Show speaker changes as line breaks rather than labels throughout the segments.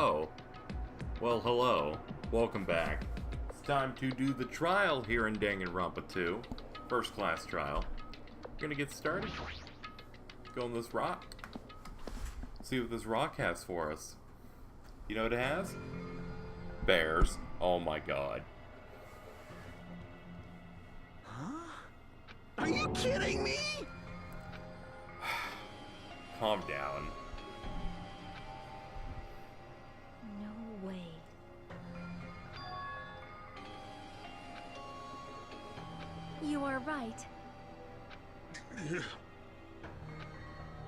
Oh. Well, hello. Welcome back. It's time to do the trial here in Danganronpa 2. First class trial. We're gonna get started. Go on this rock. See what this rock has for us. You know what it has? Bears. Oh my god.
Huh? Are you kidding me?
Calm down.
No way. You are right.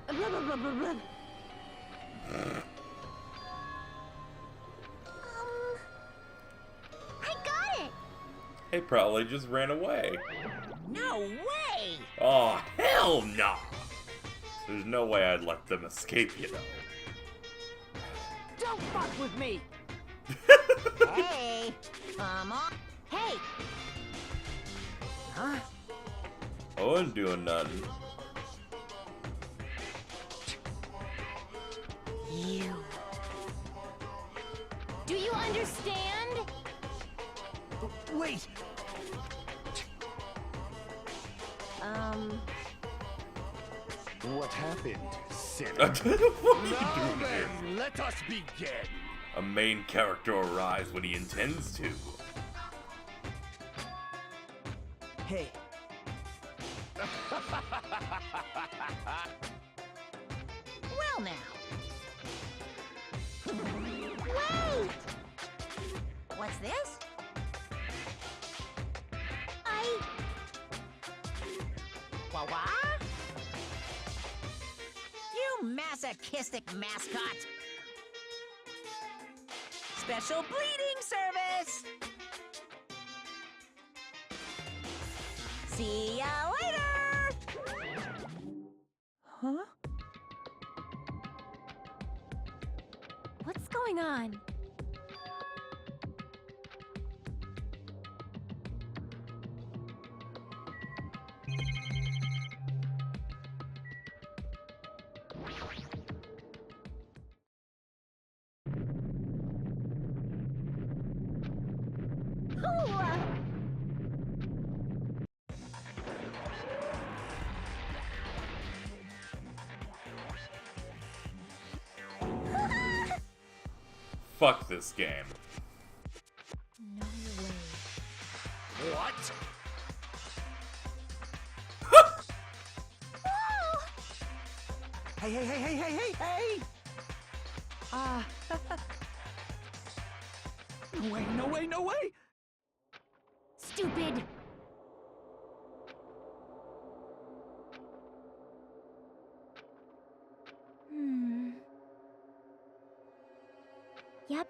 Blah, blah, blah, blah, blah. I got it!
He probably just ran away.
No way!
Oh, hell no! There's no way I'd let them escape, you know.
Don't fuck with me!
Hey! Come on! Hey!
Huh?
I wasn't doing nothing.
You. Do you understand?
Wait! What happened, sinner?
What are you
Now
doing here?
then, let us begin!
A main character arrives when he intends to.
Hey.
Well now.
Wait!
What's this? Wah wah? You masochistic mascot! Special bleeding service! See ya later!
Huh? What's going on?
Fuck this game.
No way.
What? Hey, hey, hey, hey, hey, hey, hey! No way, no way, no way!
Stupid! Yep.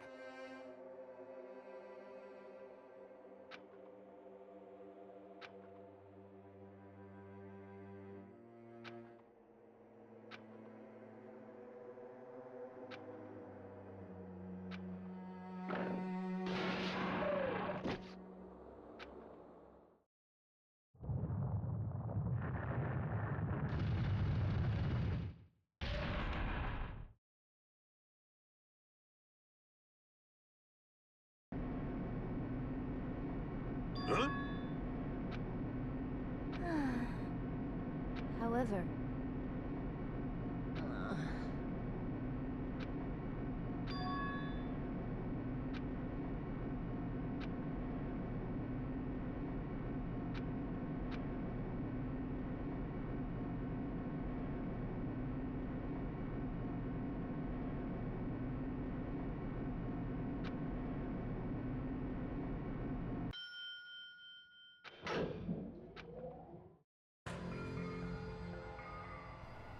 Huh?
However...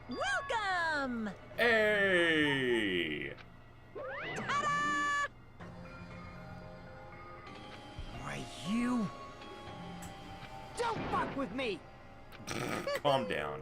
Welcome!
Hey!
Ta-da!
Why, you... Don't fuck with me!
Calm down.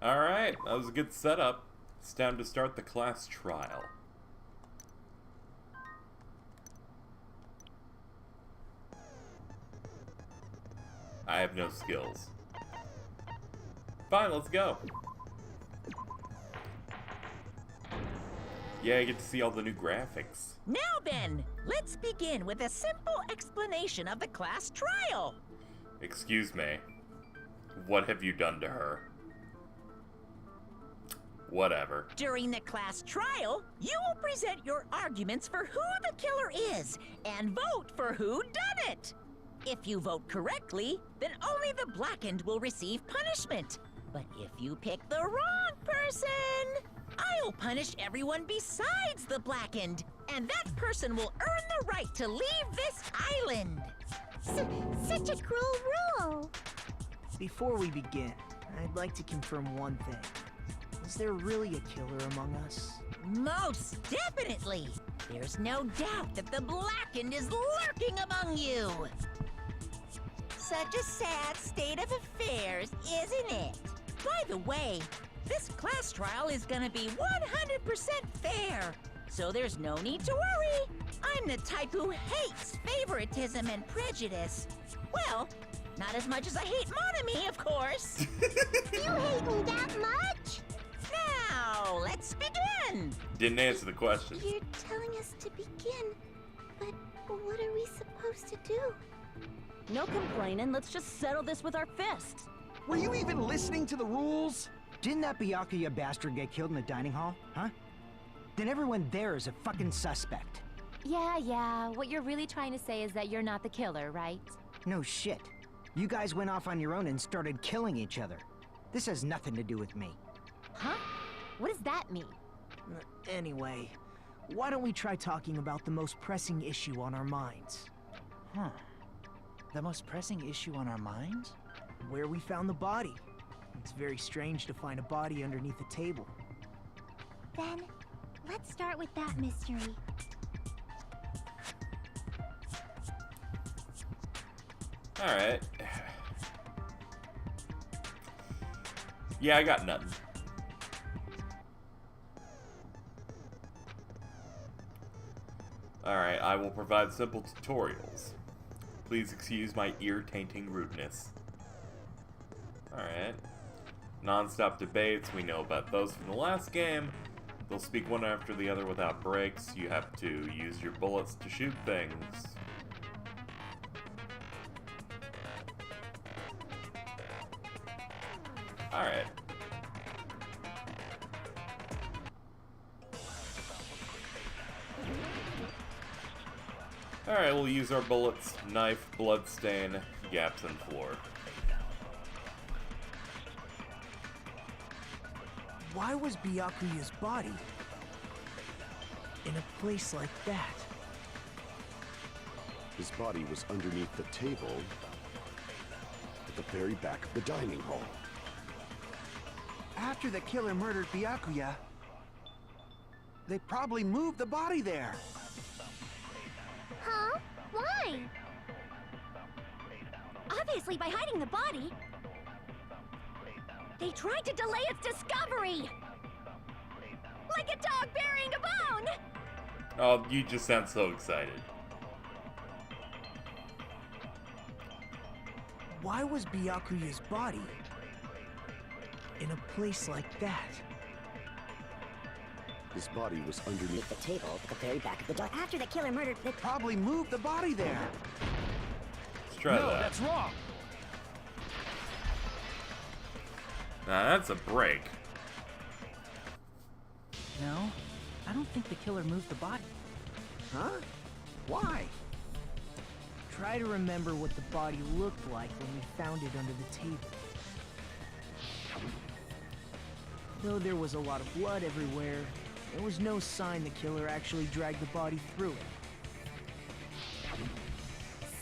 Alright, that was a good setup. It's time to start the class trial. I have no skills. Fine, let's go. Yeah, I get to see all the new graphics.
Now then, let's begin with a simple explanation of the class trial.
Excuse me. What have you done to her? Whatever.
During the class trial, you will present your arguments for who the killer is and vote for who done it. If you vote correctly, then only the blackened will receive punishment. But if you pick the wrong person, I'll punish everyone besides the blackened, and that person will earn the right to leave this island.
Such a cruel rule.
Before we begin, I'd like to confirm one thing. Is there really a killer among us?
Most definitely. There's no doubt that the blackened is lurking among you. Such a sad state of affairs, isn't it? By the way, this class trial is gonna be 100% fair, so there's no need to worry. I'm the type who hates favoritism and prejudice. Well, not as much as I hate Monami, of course.
You hate me that much?
Now, let's begin.
Didn't answer the question.
You're telling us to begin, but what are we supposed to do?
No complaining, let's just settle this with our fists.
Were you even listening to the rules? Didn't that Byakuya bastard get killed in the dining hall, huh? Then everyone there is a fucking suspect.
Yeah, what you're really trying to say is that you're not the killer, right?
No shit. You guys went off on your own and started killing each other. This has nothing to do with me.
Huh? What does that mean?
Anyway, why don't we try talking about the most pressing issue on our minds?
Huh. The most pressing issue on our minds?
Where we found the body. It's very strange to find a body underneath a table.
Then, let's start with that mystery.
Alright. Yeah, I got nothing. Alright, I will provide simple tutorials. Please excuse my ear-tainting rudeness. Alright. Non-stop debates, we know about those from the last game. They'll speak one after the other without breaks. You have to use your bullets to shoot things. Alright. Alright, we'll use our bullets, knife, bloodstain, gaps in floor.
Why was Byakuya's body in a place like that?
His body was underneath the table at the very back of the dining hall.
After the killer murdered Byakuya, they probably moved the body there.
Huh? Why? Obviously by hiding the body. They tried to delay its discovery! Like a dog burying a bone!
Oh, you just sound so excited.
Why was Byakuya's body in a place like that?
His body was underneath
The table at the very back of the dining.
After the killer murdered the...
Probably moved the body there.
Let's try that.
wrong.
Now that's a break.
No, I don't think the killer moved the body. Huh? Why?
Try to remember what the body looked like when we found it under the table. Though there was a lot of blood everywhere, there was no sign the killer actually dragged the body through it.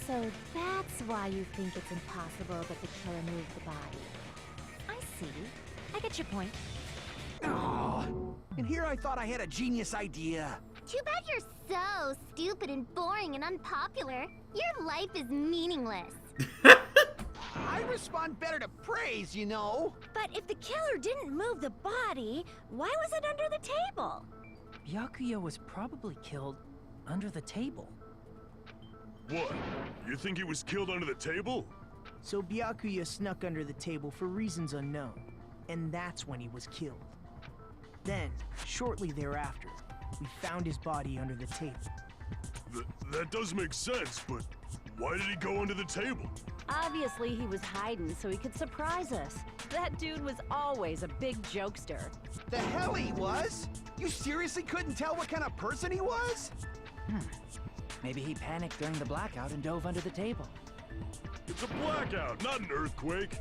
So that's why you think it's impossible that the killer moved the body. I see. I get your point.
Oh, and here I thought I had a genius idea.
Too bad you're so stupid and boring and unpopular. Your life is meaningless.
I respond
on better to praise, you know.
But if the killer didn't move the body, why was it under the table?
Byakuya was probably killed under the table.
What? You think he was killed under the table?
So Byakuya snuck under the table for reasons unknown, and that's when he was killed. Then, shortly thereafter, we found his body under the table.
That does make sense, but why did he go under the table?
Obviously, he was hiding so he could surprise us. That dude was always a big jokester.
The hell he was? You seriously couldn't tell what kind of person he was?
Maybe he panicked during the blackout and dove under the table.
It's a blackout, not an earthquake.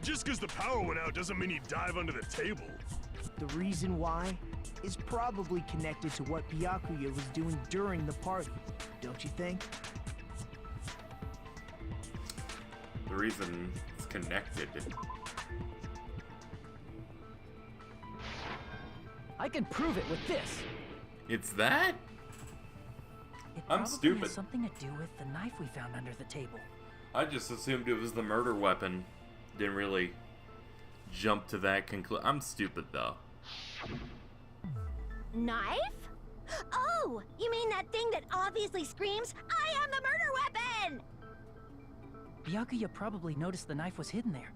Just because the power went out doesn't mean he'd dive under the table.
The reason why is probably connected to what Byakuya was doing during the party, don't you think?
The reason it's connected.
I can prove it with this.
It's that?
It
I'm
probably
stupid.
has something to do with the knife we found under the table.
I just assumed it was the murder weapon. Didn't really jump to that conclusion. I'm stupid though.
Knife? Oh, you mean that thing that obviously screams, I am the murder weapon!
Byakuya probably noticed the knife was hidden there.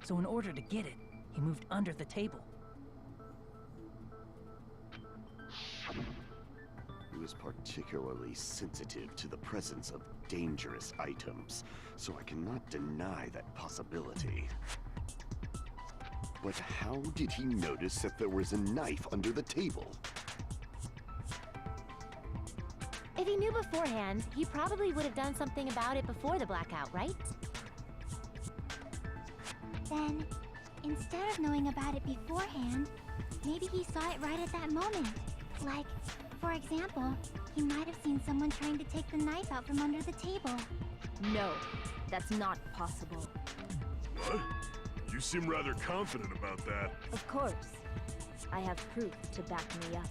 So in order to get it, he moved under the table.
He was particularly sensitive to the presence of dangerous items, so I cannot deny that possibility. But how did he notice that there was a knife under the table?
If he knew beforehand, he probably would have done something about it before the blackout, right?
Then, instead of knowing about it beforehand, maybe he saw it right at that moment. Like, for example, he might have seen someone trying to take the knife out from under the table.
No, that's not possible.
What? You seem rather confident about that.
Of course. I have proof to back me up.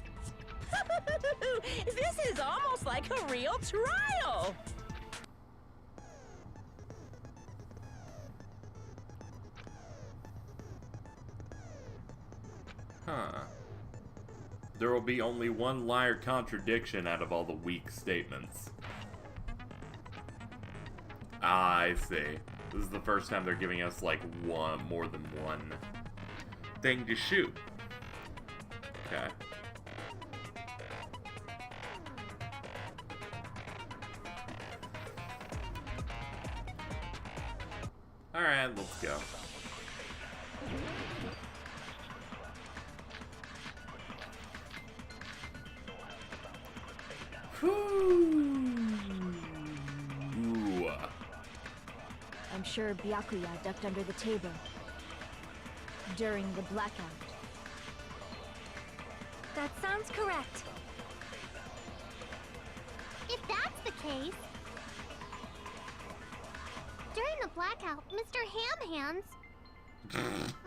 This is almost like a real trial!
Huh. There will be only one liar contradiction out of all the weak statements. Ah, I see. This is the first time they're giving us, like, more than one thing to shoot. Okay. Alright, let's go. Ooh.
I'm sure Byakuya ducked under the table during the blackout.
That sounds correct. If that's the case, during the blackout, Mr. Ham Hands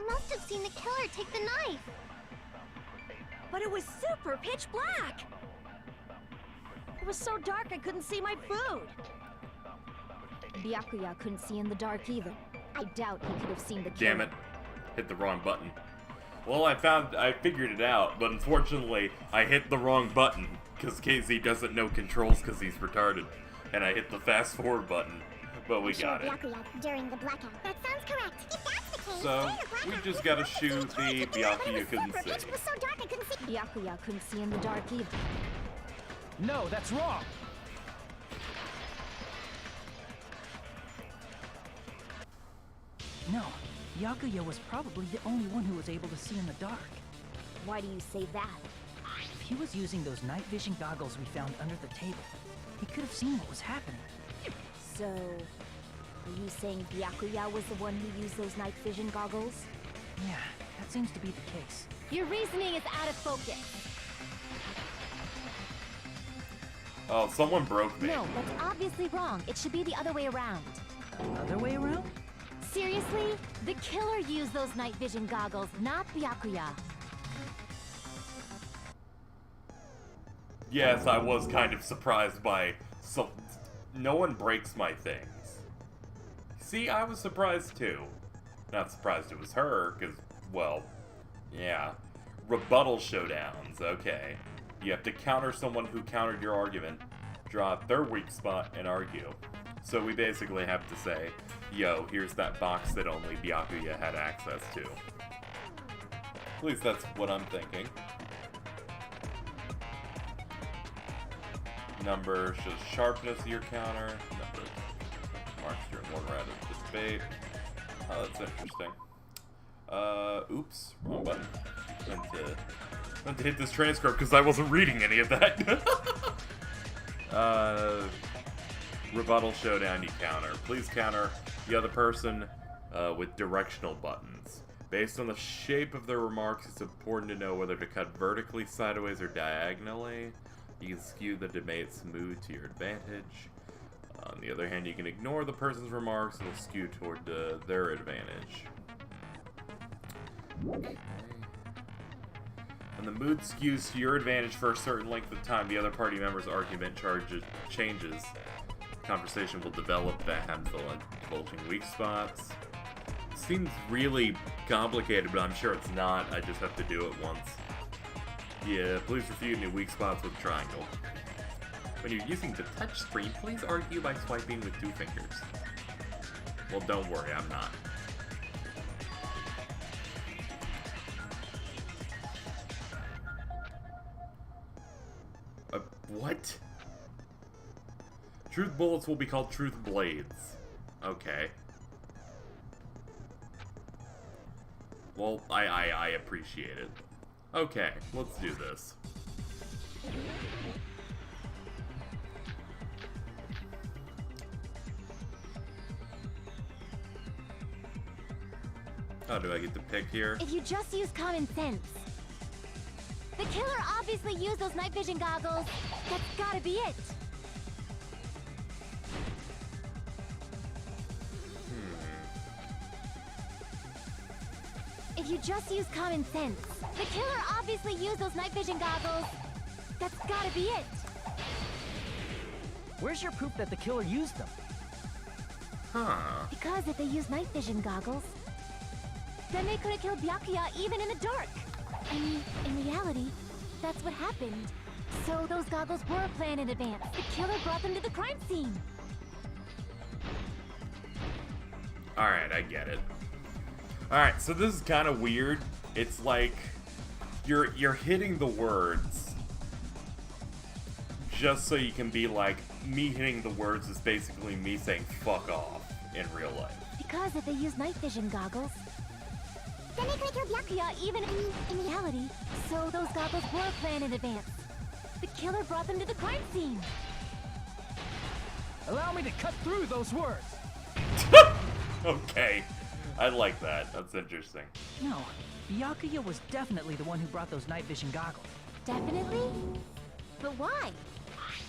must have seen the killer take the knife.
But it was super pitch black! It was so dark I couldn't see my food. Byakuya couldn't see in the dark either. I doubt he could have seen the killer.
Damn it. Hit the wrong button. Well, I figured it out, but unfortunately, I hit the wrong button, because KZ doesn't know controls because he's retarded. And I hit the fast forward button, but we got it.
During the blackout. That sounds correct. If that's the case,
So, we just gotta shoot the Byakuya couldn't see.
It was so dark I couldn't see.
Byakuya couldn't see in the dark either.
No, that's wrong. No, Byakuya was probably the only one who was able to see in the dark.
Why do you say that?
If he was using those night vision goggles we found under the table, he could have seen what was happening.
So, are you saying Byakuya was the one who used those night vision goggles?
Yeah, that seems to be the case.
Your reasoning is out of focus.
Oh, someone broke me.
No, that's obviously wrong. It should be the other way around.
Other way around?
Seriously? The killer used those night vision goggles, not Byakuya.
Yes, I was kind of surprised by So, no one breaks my things. See, I was surprised too. Not surprised it was her, because, well, yeah. Rebuttal showdowns, okay. You have to counter someone who countered your argument, draw their weak spot, and argue. So we basically have to say, yo, here's that box that only Byakuya had access to. At least that's what I'm thinking. Number shows sharpness of your counter. Number marks during one round of the debate. Oh, that's interesting. Oops, wrong button. Meant to hit this transcript because I wasn't reading any of that. Rebuttal showdown, you counter. Please counter the other person with directional buttons. Based on the shape of their remarks, it's important to know whether to cut vertically, sideways, or diagonally. You can skew the debate smooth to your advantage. On the other hand, you can ignore the person's remarks and it'll skew toward their advantage. Okay. When the mood skews to your advantage for a certain length of time, the other party member's argument changes. Conversation will develop that has the divulging weak spots. Seems really complicated, but I'm sure it's not. I just have to do it once. Yeah, please refute any weak spots with triangle. When you're using the touch screen, please argue by swiping with 2 fingers. Well, don't worry, I'm not. What? Truth bullets will be called truth blades. Okay. Well, I appreciate it. Okay, let's do this. How do I get to pick here?
If you just use common sense. The killer obviously used those night vision goggles. That's gotta be it. If you just use common sense. The killer obviously used those night vision goggles. That's gotta be it.
Where's your proof that the killer used them?
Huh.
Because if they used night vision goggles, then they could have killed Byakuya even in the dark. I mean, in reality, that's what happened. So those goggles were planned in advance. The killer brought them to the crime scene.
Alright, I get it. Alright, so this is kind of weird. It's like you're hitting the words just so you can be like, me hitting the words is basically me saying fuck off in real life.
Because if they use night vision goggles, then they could have killed Byakuya even in reality. So those goggles were planned in advance. The killer brought them to the crime scene.
Allow me to cut through those words.
Okay. I like that. That's interesting.
No, Byakuya was definitely the one who brought those night vision goggles.
Definitely? But why?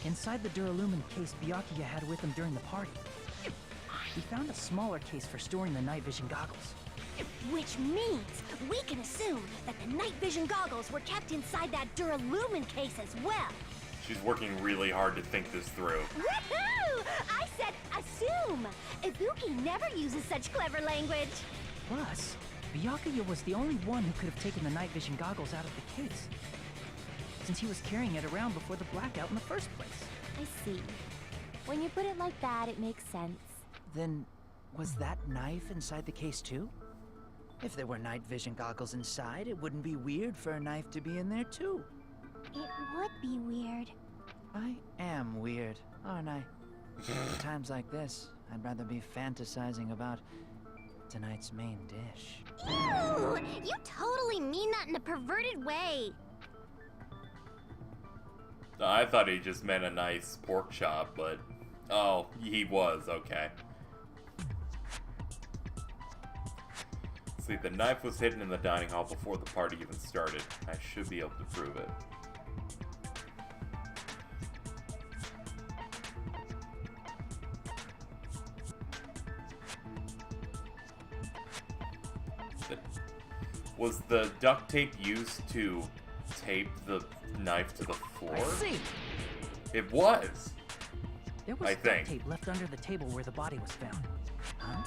Inside the Duralumin case Byakuya had with him during the party, he found a smaller case for storing the night vision goggles.
Which means we can assume that the night vision goggles were kept inside that Duralumin case as well.
She's working really hard to think this through.
Woohoo! I said assume! Ibuki never uses such clever language.
Plus, Byakuya was the only one who could have taken the night vision goggles out of the case, since he was carrying it around before the blackout in the first place.
I see. When you put it like that, it makes sense.
Then, was that knife inside the case too? If there were night vision goggles inside, it wouldn't be weird for a knife to be in there too.
It would be weird.
I am weird, aren't I? At times like this, I'd rather be fantasizing about tonight's main dish.
Ew! You totally mean that in a perverted way.
I thought he just meant a nice pork chop, but... Oh, he was, okay. See, the knife was hidden in the dining hall before the party even started. I should be able to prove it. Was the duct tape used to tape the knife to the floor?
I see.
It was.
There was duct tape left under the table where the body was found. Huh?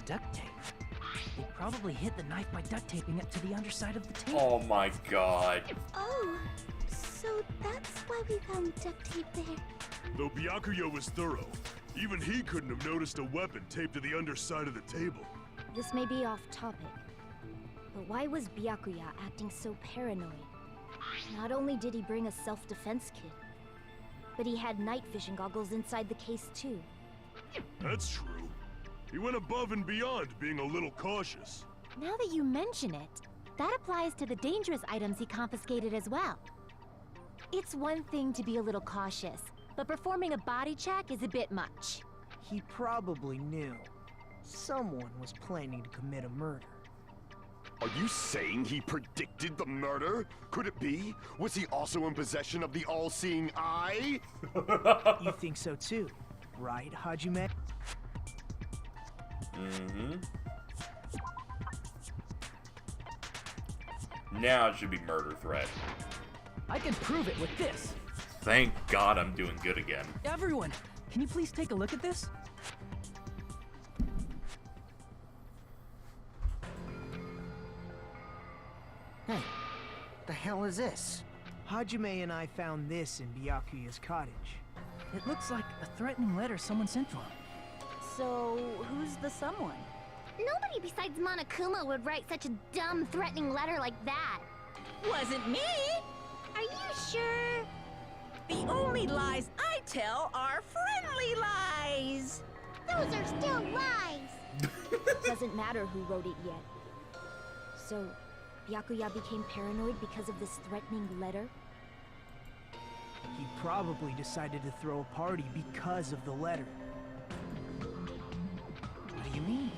Duct tape? They probably hid the knife by duct taping it to the underside of the table.
Oh my god.
Oh, so that's why we found duct tape there.
Though Byakuya was thorough, even he couldn't have noticed a weapon taped to the underside of the table.
This may be off topic, but why was Byakuya acting so paranoid? Not only did he bring a self-defense kit, but he had night vision goggles inside the case too.
That's true. He went above and beyond being a little cautious.
Now that you mention it, that applies to the dangerous items he confiscated as well. It's one thing to be a little cautious, but performing a body check is a bit much.
He probably knew. Someone was planning to commit a murder.
Are you saying he predicted the murder? Could it be? Was he also in possession of the all-seeing eye?
You think so too, right, Hajime?
Mm-hmm. Now it should be murder threat.
I can prove it with this.
Thank God I'm doing good again.
Everyone, can you please take a look at this?
Hey, the hell is this?
Hajime and I found this in Byakuya's cottage.
It looks like a threatening letter someone sent to him.
So, who's the someone?
Nobody besides Monokuma would write such a dumb, threatening letter like that.
Wasn't me!
Are you sure?
The only lies I tell are friendly lies!
Those are still lies.
Doesn't matter who wrote it yet. So, Byakuya became paranoid because of this threatening letter?
He probably decided to throw a party because of the letter.
What do you mean?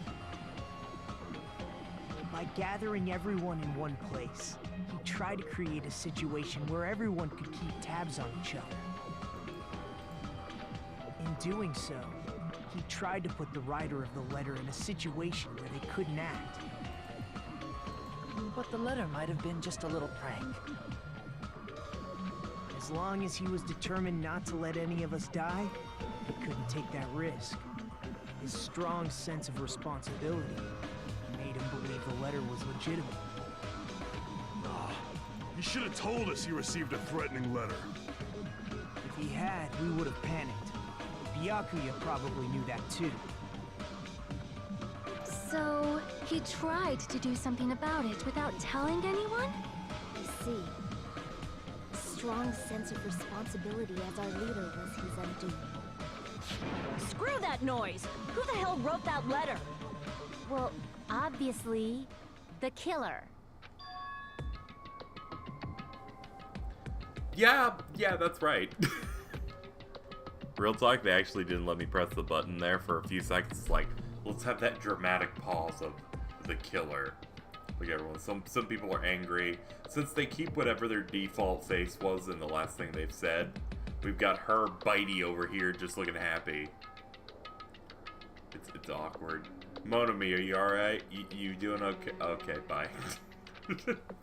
By gathering everyone in one place, he tried to create a situation where everyone could keep tabs on each other. In doing so, he tried to put the writer of the letter in a situation where they couldn't act.
But the letter might have been just a little prank.
As long as he was determined not to let any of us die, he couldn't take that risk. His strong sense of responsibility made him believe the letter was legitimate.
He should have told us he received a threatening letter.
If he had, we would have panicked. Byakuya probably knew that too.
So, he tried to do something about it without telling anyone?
I see. Strong sense of responsibility as our leader was his undoing. Screw that noise! Who the hell wrote that letter?
Well, obviously, the killer.
Yeah, that's right. Real talk, they actually didn't let me press the button there for a few seconds. It's like, let's have that dramatic pause of the killer. Like everyone, some people are angry. Since they keep whatever their default face was in the last thing they've said, we've got her bitey over here just looking happy. It's awkward. Monami, are you alright? You doing okay? Okay, bye.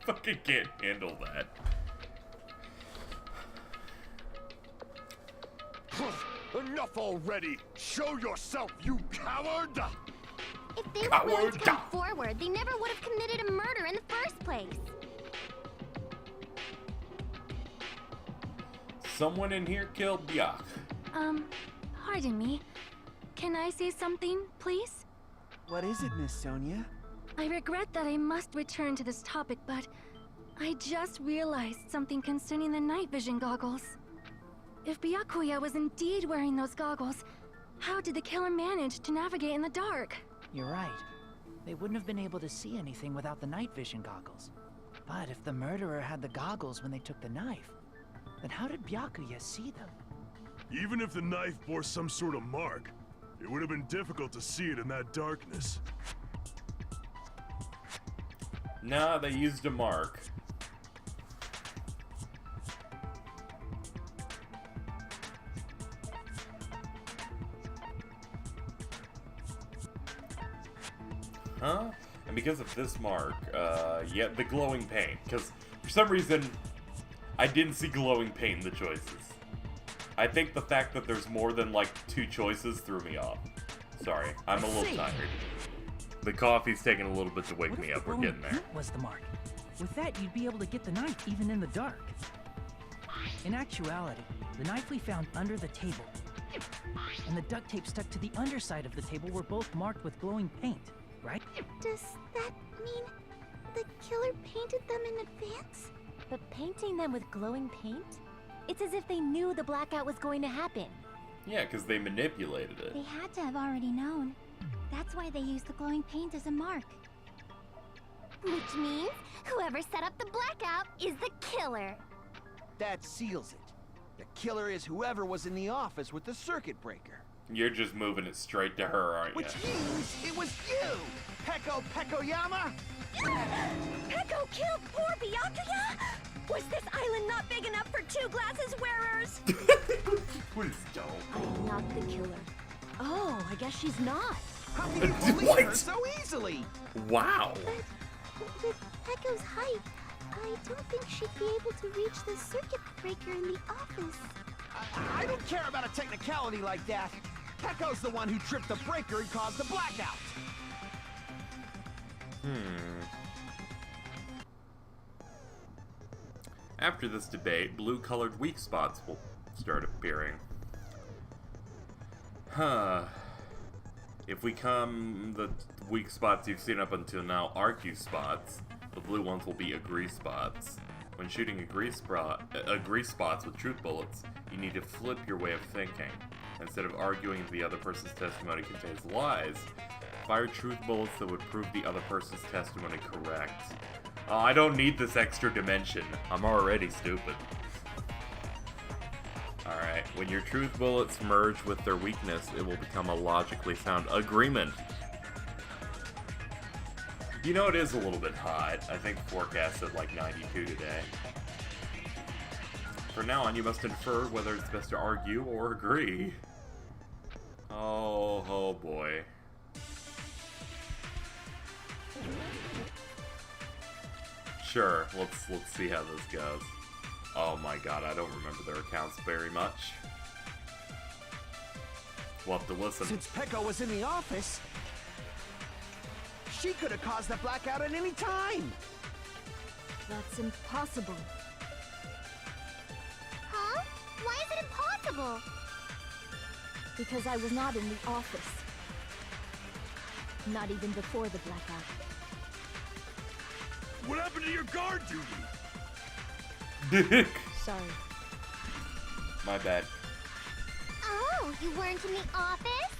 Fucking can't handle that.
Enough already! Show yourself, you coward!
If they were willing to come forward, they never would have committed a murder in the first place.
Someone in here killed Byak.
Pardon me. Can I say something, please?
What is it, Miss Sonia?
I regret that I must return to this topic, but I just realized something concerning the night vision goggles. If Byakuya was indeed wearing those goggles, how did the killer manage to navigate in the dark?
You're right. They wouldn't have been able to see anything without the night vision goggles. But if the murderer had the goggles when they took the knife, then how did Byakuya see them?
Even if the knife bore some sort of mark, it would have been difficult to see it in that darkness.
Nah, they used a mark. Huh? And because of this mark, yeah, the glowing paint. Because for some reason, I didn't see glowing paint in the choices. I think the fact that there's more than like 2 choices threw me off. Sorry, I'm a little tired. The coffee's taking a little bit to wake me up. We're getting there.
Paint was the mark. With that, you'd be able to get the knife even in the dark. In actuality, the knife we found under the table and the duct tape stuck to the underside of the table were both marked with glowing paint, right?
Does that mean the killer painted them in advance?
But painting them with glowing paint? It's as if they knew the blackout was going to happen.
Yeah, because they manipulated it.
They had to have already known. That's why they used the glowing paint as a mark. Which means whoever set up the blackout is the killer.
That seals it. The killer is whoever was in the office with the circuit breaker.
You're just moving it straight to her, aren't you?
Which means it was you, Peko Pekoyama!
Peko killed poor Byakuya? Was this island not big enough for 2 glasses wearers?
Please don't.
I'm not the killer. Oh, I guess she's not.
How can you believe her so easily?
Wow.
But with Peko's height, I don't think she'd be able to reach the circuit breaker in the office.
I don't care about a technicality like that. Peko's the one who tripped the breaker and caused the blackout.
After this debate, blue-colored weak spots will start appearing. If we come the weak spots you've seen up until now are Q spots, the blue ones will be agree spots. When shooting agree spots with truth bullets, you need to flip your way of thinking. Instead of arguing the other person's testimony contains lies, fire truth bullets that would prove the other person's testimony correct. Oh, I don't need this extra dimension. I'm already stupid. Alright, when your truth bullets merge with their weakness, it will become a logically sound agreement. You know, it is a little bit hot. I think forecast said like 92 today. From now on, you must infer whether it's best to argue or agree. Oh boy. Sure, let's see how this goes. Oh my god, I don't remember their accounts very much. We'll have to listen.
Since Peko was in the office, she could have caused the blackout at any time.
That's impossible.
Huh? Why is it impossible?
Because I was not in the office. Not even before the blackout.
What happened to your guard
duty?
Sorry.
My bad.
Oh, you weren't in the office?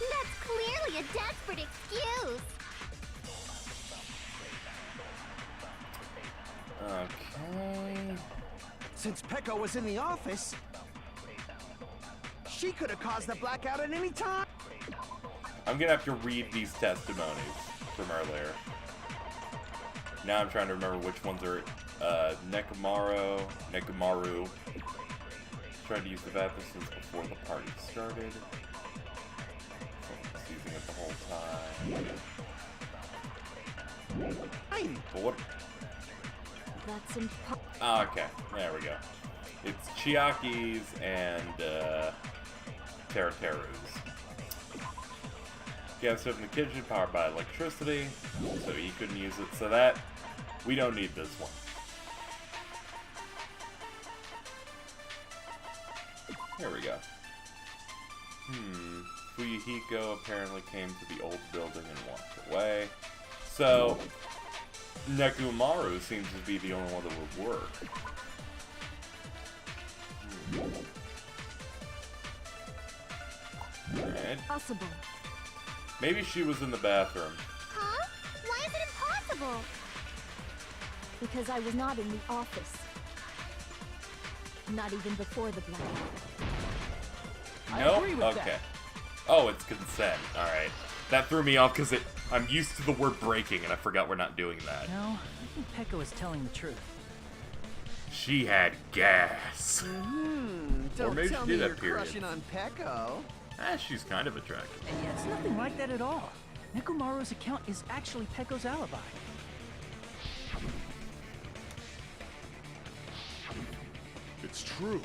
That's clearly a desperate excuse.
Okay.
Since Peko was in the office, she could have caused the blackout at any time.
I'm gonna have to read these testimonies from earlier. Now I'm trying to remember which ones are Nekomaru. Tried to use the bathroom since before the party started. I was using it the whole time. But what?
That's impossible.
Okay, there we go. It's Chiaki's and Terateru's. Gas stove in the kitchen, powered by electricity, so he couldn't use it. So that, we don't need this one. There we go. Fuyuhiko apparently came to the old building and walked away. So, Nekomaru seems to be the only one that would work. Alright.
Possible.
Maybe she was in the bathroom.
Huh? Why is it impossible?
Because I was not in the office. Not even before the blackout.
No? Okay. Oh, it's consent. Alright. That threw me off because I'm used to the word breaking and I forgot we're not doing that.
No, I think Peko is telling the truth.
She had gas.
Don't
Or maybe
tell
she
me
did
you're
have periods.
crushing on Peko.
She's kind of attractive.
And it's nothing like that at all. Nekomaru's account is actually Peko's alibi.
It's true.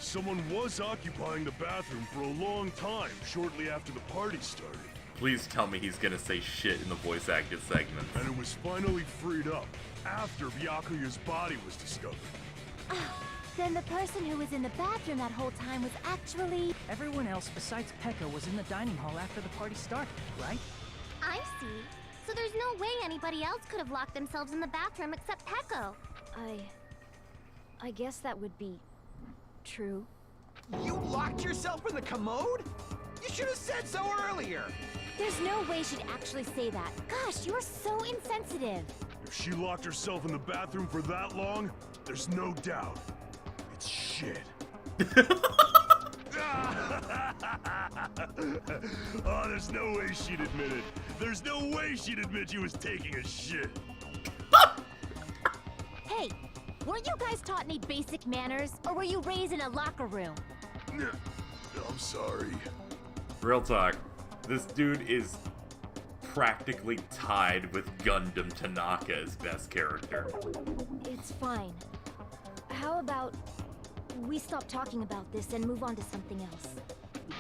Someone was occupying the bathroom for a long time, shortly after the party started.
Please tell me he's gonna say shit in the voice acted segment.
And it was finally freed up after Byakuya's body was discovered.
Then the person who was in the bathroom that whole time was actually...
Everyone else besides Pekka was in the dining hall after the party started, right?
I see. So there's no way anybody else could have locked themselves in the bathroom except Pecco.
I guess that would be true.
You locked yourself in the commode? You should have said so earlier.
There's no way she'd actually say that. Gosh, you're so insensitive.
If she locked herself in the bathroom for that long, there's no doubt. It's shit. Oh, there's no way she'd admit it. There's no way she'd admit she was taking a shit.
Hey, weren't you guys taught any basic manners? Or were you raised in a locker room?
I'm sorry.
Real talk. This dude is practically tied with Gundam Tanaka as best character.
It's fine. How about we stop talking about this and move on to something else?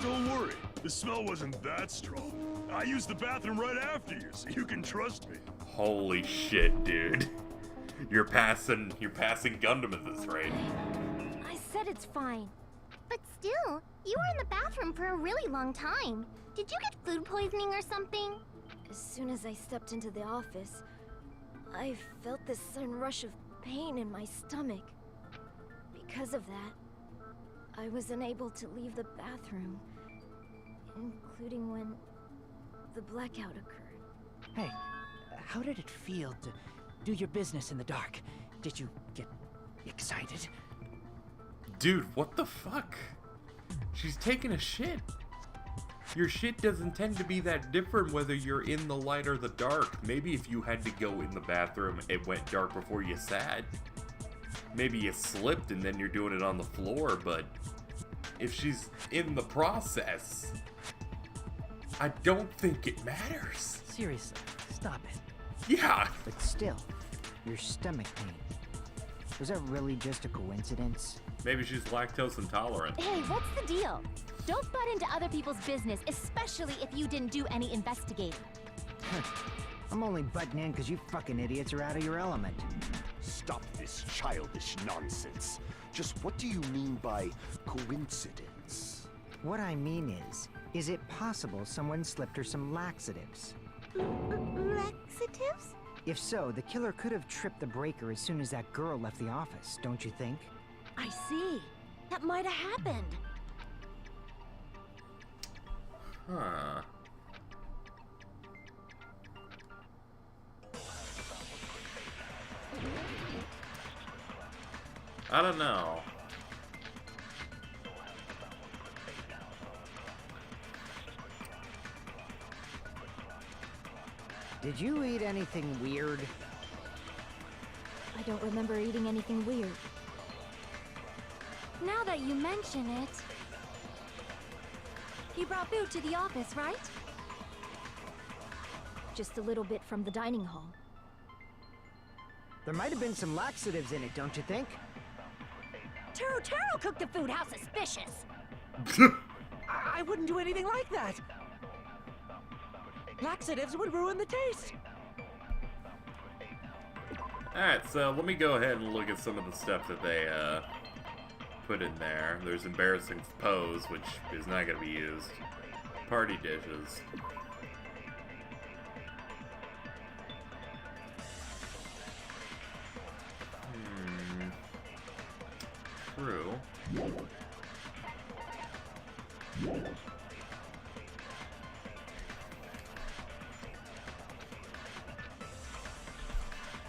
Don't worry. The smell wasn't that strong. I used the bathroom right after you, so you can trust me.
Holy shit, dude. You're passing Gundam at this rate.
I said it's fine.
But still, you were in the bathroom for a really long time. Did you get food poisoning or something?
As soon as I stepped into the office, I felt this sudden rush of pain in my stomach. Because of that, I was unable to leave the bathroom, including when the blackout occurred.
Hey, how did it feel to do your business in the dark? Did you get excited?
Dude, what the fuck? She's taking a shit. Your shit doesn't tend to be that different whether you're in the light or the dark. Maybe if you had to go in the bathroom, it went dark before you sat. Maybe you slipped and then you're doing it on the floor, but if she's in the process, I don't think it matters.
Seriously, stop it.
Yeah.
But still, your stomach pain. Was that really just a coincidence?
Maybe she's lactose intolerant.
Hey, what's the deal? Don't butt into other people's business, especially if you didn't do any investigating.
I'm only butting in because you fucking idiots are out of your element.
Stop this childish nonsense. Just what do you mean by coincidence?
What I mean is it possible someone slipped her some laxatives?
Laxatives?
If so, the killer could have tripped the breaker as soon as that girl left the office, don't you think?
I see. That might have happened.
Huh. I don't know.
Did you eat anything weird?
I don't remember eating anything weird.
Now that you mention it... You brought food to the office, right?
Just a little bit from the dining hall.
There might have been some laxatives in it, don't you think?
Taro cooked the food. How suspicious!
I wouldn't do anything like that. Laxatives would ruin the taste.
Alright, so let me go ahead and look at some of the stuff that they put in there. There's embarrassing pose, which is not going to be used. Party dishes. True.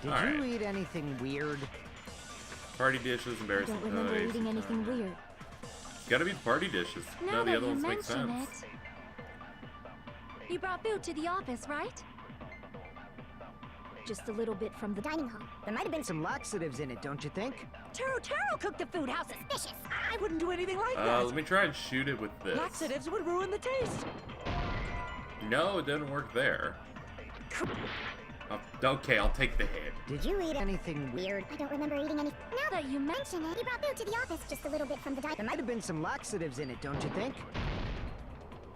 Did you eat anything weird?
Party dishes,
I
embarrassing
don't remember
pose.
eating anything weird.
It's gotta be the party dishes.
Now
No, the
that
other
you
ones make
mention
sense.
You brought food to the office, right?
Just a little bit from the dining hall.
There might have been some laxatives in it, don't you think?
Taro cooked the food. How suspicious!
I wouldn't do anything like that.
Let me try and shoot it with this.
Laxatives would ruin the taste.
No, it didn't work there. Okay, I'll take the hit.
Did you eat anything weird?
I don't remember eating any. Now that you mention it, he brought food to the office just a little bit from the diet.
There might have been some laxatives in it, don't you think?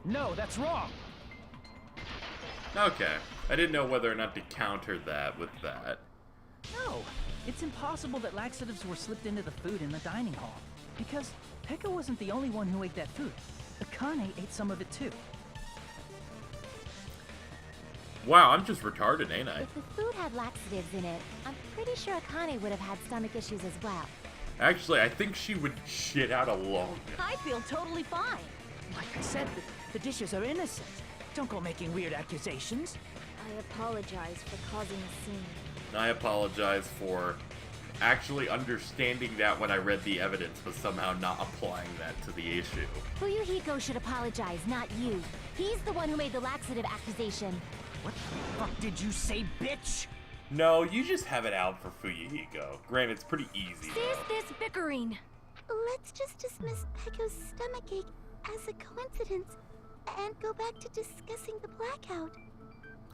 No, that's wrong.
Okay. I didn't know whether or not to counter that with that.
No, it's impossible that laxatives were slipped into the food in the dining hall. Because Pekka wasn't the only one who ate that food. Akane ate some of it too.
Wow, I'm just retarded, ain't I?
If the food had laxatives in it, I'm pretty sure Akane would have had stomach issues as well.
Actually, I think she would shit out alone.
I feel totally fine.
Like I said, the dishes are innocent. Don't go making weird accusations.
I apologize for causing a scene.
I apologize for actually understanding that when I read the evidence, but somehow not applying that to the issue.
Fuyuhiko should apologize, not you. He's the one who made the laxative accusation.
What the fuck did you say, bitch?
No, you just have it out for Fuyuhiko. Granted, it's pretty easy.
Cease this bickering.
Let's just dismiss Pekko's stomachache as a coincidence and go back to discussing the blackout.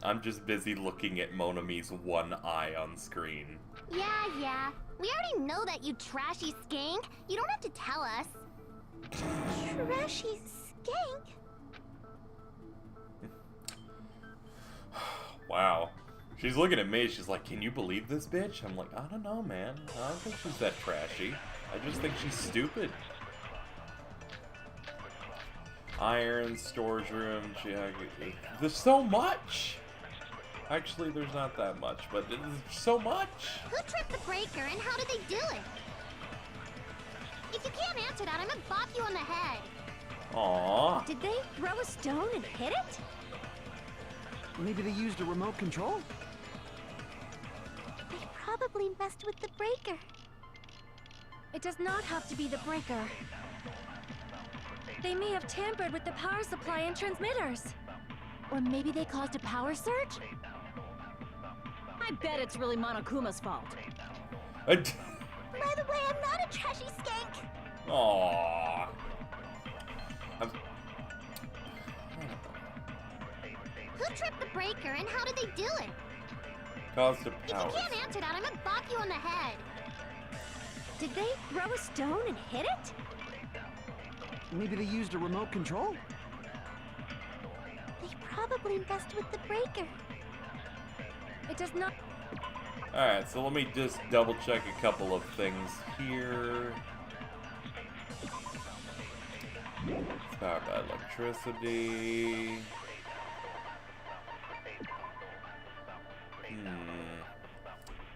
I'm just busy looking at Monami's one eye on screen.
Yeah. We already know that, you trashy skank. You don't have to tell us. Trashy skank?
Wow. She's looking at me, she's like, can you believe this bitch? I'm like, I don't know, man. I don't think she's that trashy. I just think she's stupid. Iron, storage room, there's so much! Actually, there's not that much, but there's so much!
Who tripped the breaker and how did they do it? If you can't answer that, I'm gonna bop you on the head.
Aww.
Did they throw a stone and hit it?
Maybe they used a remote control?
They probably messed with the breaker.
It does not have to be the breaker. They may have tampered with the power supply and transmitters. Or maybe they caused a power surge?
I bet it's really Monokuma's fault.
By the way, I'm not a trashy skank.
Aww.
Who tripped the breaker and how did they do it?
Caused a
If you
power.
can't answer that, I'm gonna bop you on the head.
Did they throw a stone and hit it?
Maybe they used a remote control?
They probably messed with the breaker.
It does not.
Alright, so let me just double check a couple of things here. It's powered by electricity.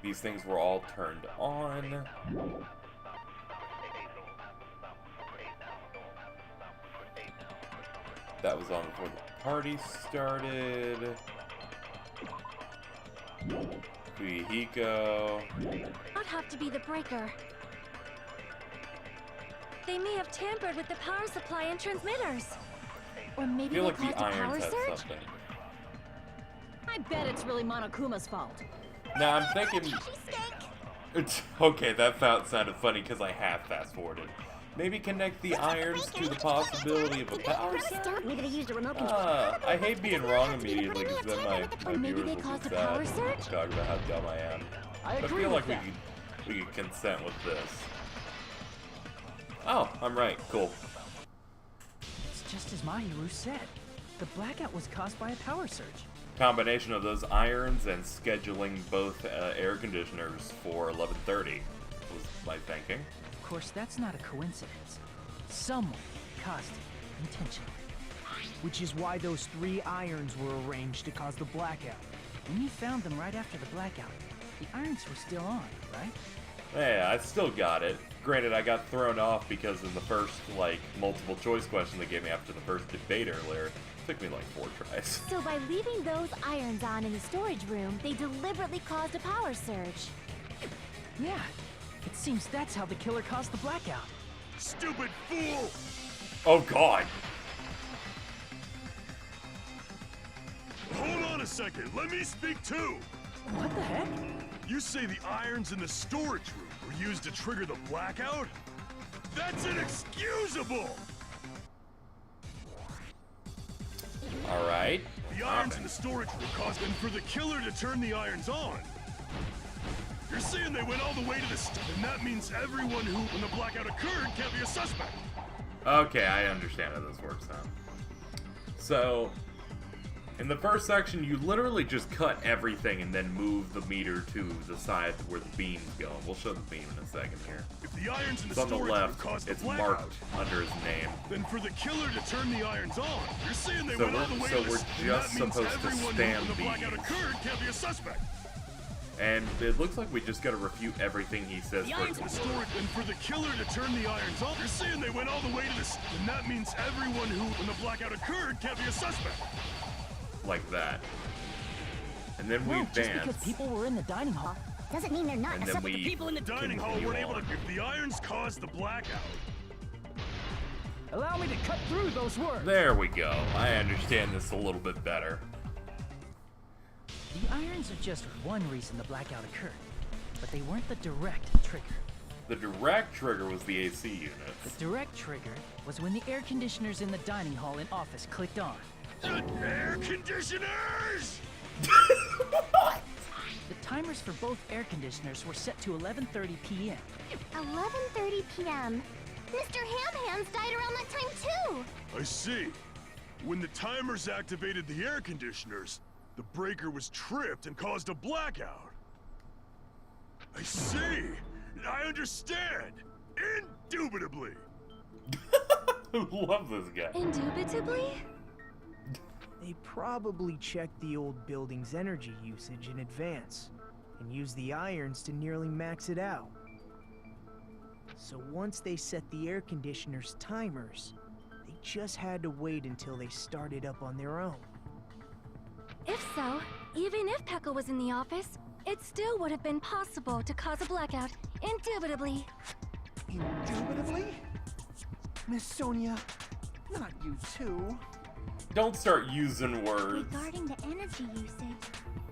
These things were all turned on. That was on before the party started. Fuyuhiko.
Not have to be the breaker. They may have tampered with the power supply and transmitters. Or
I
maybe
feel
they
like the
caused a power
irons had
surge?
something.
I bet it's really Monokuma's fault.
Now I'm thinking. Okay, that sounded funny because I half fast forwarded. Maybe connect the irons to the possibility of a power surge?
Maybe they used a remote control.
I hate being wrong immediately because then my
Maybe
viewers
they
will
caused
be
a power
sad.
surge?
Talk about how dumb I am.
I
But I
agree
feel
with
like
that.
we could consent with this. Oh, I'm right. Cool.
It's just as Mahiru said. The blackout was caused by a power surge.
Combination of those irons and scheduling both air conditioners for 11:30 was my thinking.
Of course, that's not a coincidence. Someone caused it intentionally.
Which is why those 3 irons were arranged to cause the blackout.
When you found them right after the blackout, the irons were still on, right?
Yeah, I still got it. Granted, I got thrown off because in the first, multiple choice question they gave me after the first debate earlier, it took me 4 tries.
So by leaving those irons on in the storage room, they deliberately caused a power surge.
Yeah. It seems that's how the killer caused the blackout.
Stupid fool!
Oh god!
Hold on a second, let me speak too!
What the heck?
You say the irons in the storage room were used to trigger the blackout? That's inexcusable!
Alright.
The irons in the storage room caused them for the killer to turn the irons on. You're saying they went all the way to the and that means everyone who, when the blackout occurred, can't be a suspect.
Okay, I understand how this works now. So, in the first section, you literally just cut everything and then move the meter to the side where the beam's going. We'll show the beam in a second here.
If the irons in the
It's on the
storage
left.
room caused
It's
the blackout,
marked under his name.
then for the killer to turn the irons on, you're saying they
So
went all the way
we're
to the and
just
that means
supposed to
everyone who,
stand
when the blackout
these.
occurred, can't be a suspect.
And it looks like we just gotta refute everything he says
The
for
irons in the storage, and for the killer to turn the irons on, you're saying they went all the way to this, and that means everyone who, when the blackout occurred, can't be a suspect.
like that. And then we
No, just
advance.
because people were in the dining hall
doesn't mean they're not.
And then we
People in the dining hall
continue
weren't able to.
on.
If the irons caused the blackout,
Allow me to cut through those words.
There we go. I understand this a little bit better.
The irons are just one reason the blackout occurred, but they weren't the direct trigger.
The direct trigger was the AC
The
units.
direct trigger was when the air conditioners in the dining hall and office clicked on.
the air conditioners.
The timers for both air conditioners were set to 11:30 p.m.
11:30 p.m. Mr. Ham-Hands died around that time too.
I see. When the timers activated the air conditioners, the breaker was tripped and caused a blackout. I see. I understand. Indubitably.
Love this guy.
Indubitably?
They probably checked the old building's energy usage in advance and used the irons to nearly max it out. So once they set the air conditioner's timers, they just had to wait until they started up on their own.
If so, even if Pekka was in the office, it still would have been possible to cause a blackout, indubitably.
Indubitably? Miss Sonia, not you too.
Don't start using words.
Regarding the energy usage,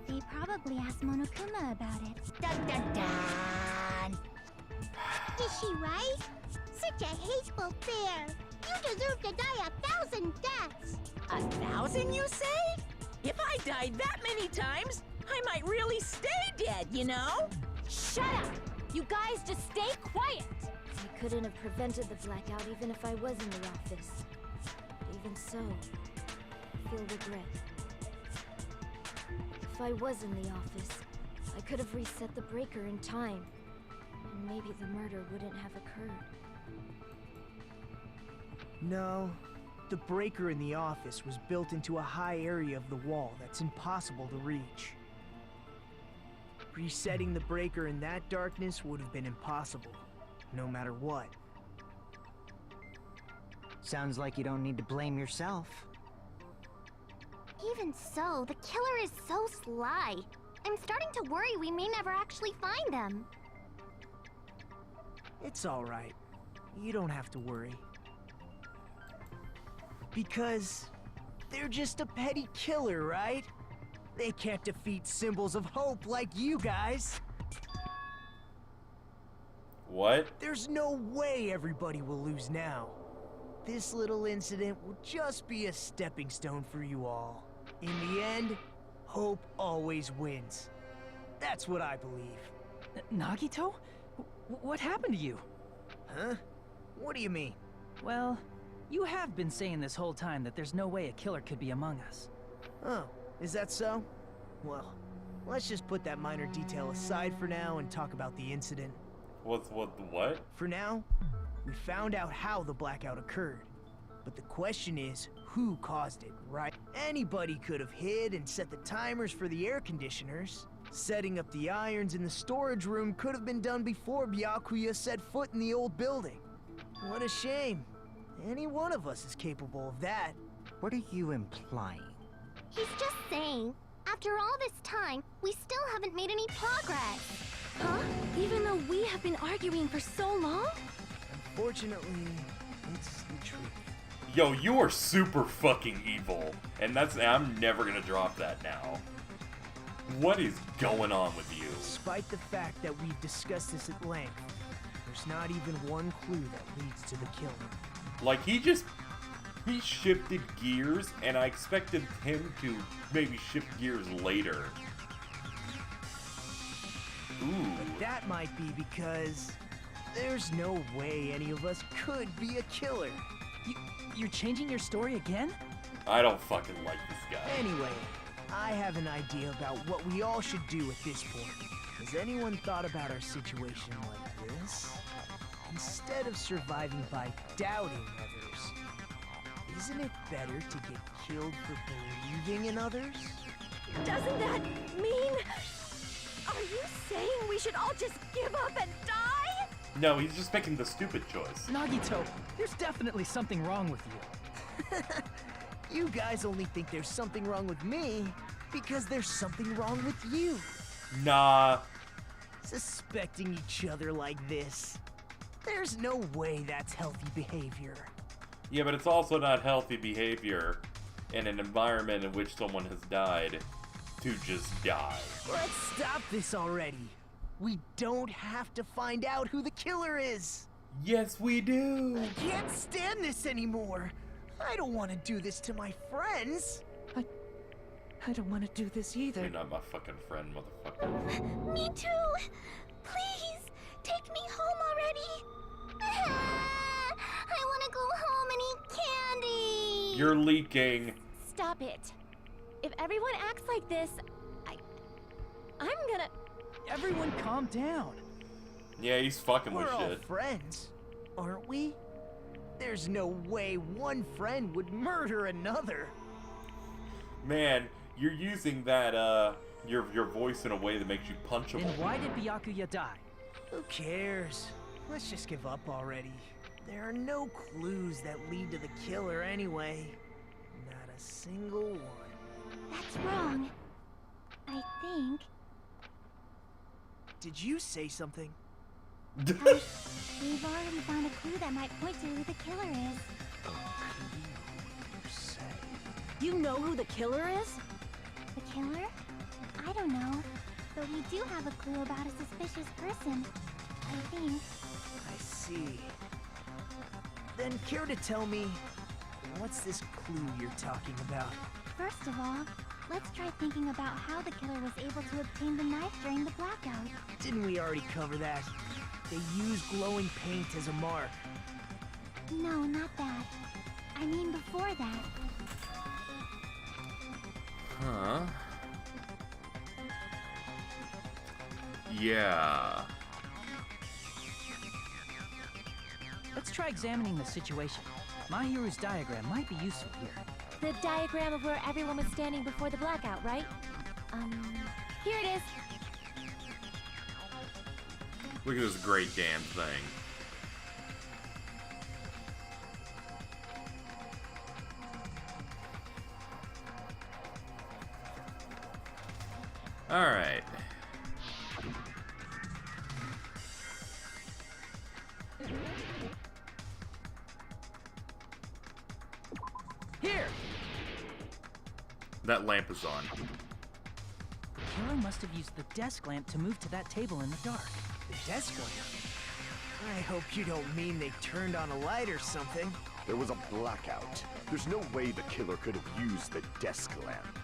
they probably asked Monokuma about it.
Dun dun dun!
Is she right? Such a hateful bear. You deserve to die 1,000 deaths.
1,000, you say? If I died that many times, I might really stay dead, you know?
Shut up! You guys just stay quiet!
I couldn't have prevented the blackout even if I was in the office. But even so, I feel regret. If I was in the office, I could have reset the breaker in time, and maybe the murder wouldn't have occurred.
No, the breaker in the office was built into a high area of the wall that's impossible to reach. Resetting the breaker in that darkness would have been impossible, no matter what.
Sounds like you don't need to blame yourself.
Even so, the killer is so sly. I'm starting to worry we may never actually find them.
It's all right. You don't have to worry. Because they're just a petty killer, right? They can't defeat symbols of hope like you guys.
What?
There's no way everybody will lose now. This little incident will just be a stepping stone for you all. In the end, hope always wins. That's what I believe.
Nagito? What happened to you?
Huh? What do you mean?
Well, you have been saying this whole time that there's no way a killer could be among us.
Oh, is that so? Well, let's just put that minor detail aside for now and talk about the incident.
What?
For now, we found out how the blackout occurred. But the question is, who caused it, right? Anybody could have hid and set the timers for the air conditioners. Setting up the irons in the storage room could have been done before Byakuya set foot in the old building. What a shame. Any one of us is capable of that.
What are you implying?
He's just saying, after all this time, we still haven't made any progress.
Huh? Even though we have been arguing for so long?
Unfortunately, it's the truth.
Yo, you are super fucking evil. And I'm never gonna drop that now. What is going on with you?
Despite the fact that we've discussed this at length, there's not even one clue that leads to the killing.
Like, he just he shifted gears, and I expected him to maybe shift gears later. Ooh.
But that might be because there's no way any of us could be a killer.
You're changing your story again?
I don't fucking like this guy.
Anyway, I have an idea about what we all should do at this point. Has anyone thought about our situation like this? Instead of surviving by doubting others, isn't it better to get killed for believing in others?
Doesn't that mean... Are you saying we should all just give up and die?
No, he's just making the stupid choice.
Nagito, there's definitely something wrong with you.
You guys only think there's something wrong with me because there's something wrong with you.
Nah.
Suspecting each other like this. There's no way that's healthy behavior.
Yeah, but it's also not healthy behavior in an environment in which someone has died to just die.
Let's stop this already. We don't have to find out who the killer is.
Yes, we do.
I can't stand this anymore. I don't want to do this to my friends.
I don't want to do this either.
You're not my fucking friend, motherfucker.
Me too. Please, take me home already. I want to go home and eat candy.
You're leaking.
Stop it. If everyone acts like this, I'm gonna...
Everyone calm down.
Yeah, he's fucking with
We're all
shit.
friends, aren't we? There's no way one friend would murder another.
Man, you're using that, your voice in a way that makes you punchable.
Then why did Byakuya die?
Who cares? Let's just give up already. There are no clues that lead to the killer anyway. Not a single one.
That's wrong. I think.
Did you say something?
We've already found a clue that might point to who the killer is.
You know who the killer is?
The killer? I don't know. But we do have a clue about a suspicious person. I think.
I see. Then care to tell me, what's this clue you're talking about?
First of all, let's try thinking about how the killer was able to obtain the knife during the blackout.
Didn't we already cover that? They used glowing paint as a mark.
No, not that. I mean before that.
Huh? Yeah.
Let's try examining the situation. My hero's diagram might be useful here.
The diagram of where everyone was standing before the blackout, right? Here it is.
Look at this great damn thing. Alright.
Here!
That lamp is on.
The killer must have used the desk lamp to move to that table in the dark.
The desk lamp? I hope you don't mean they turned on a light or something.
There was a blackout. There's no way the killer could have used the desk lamp.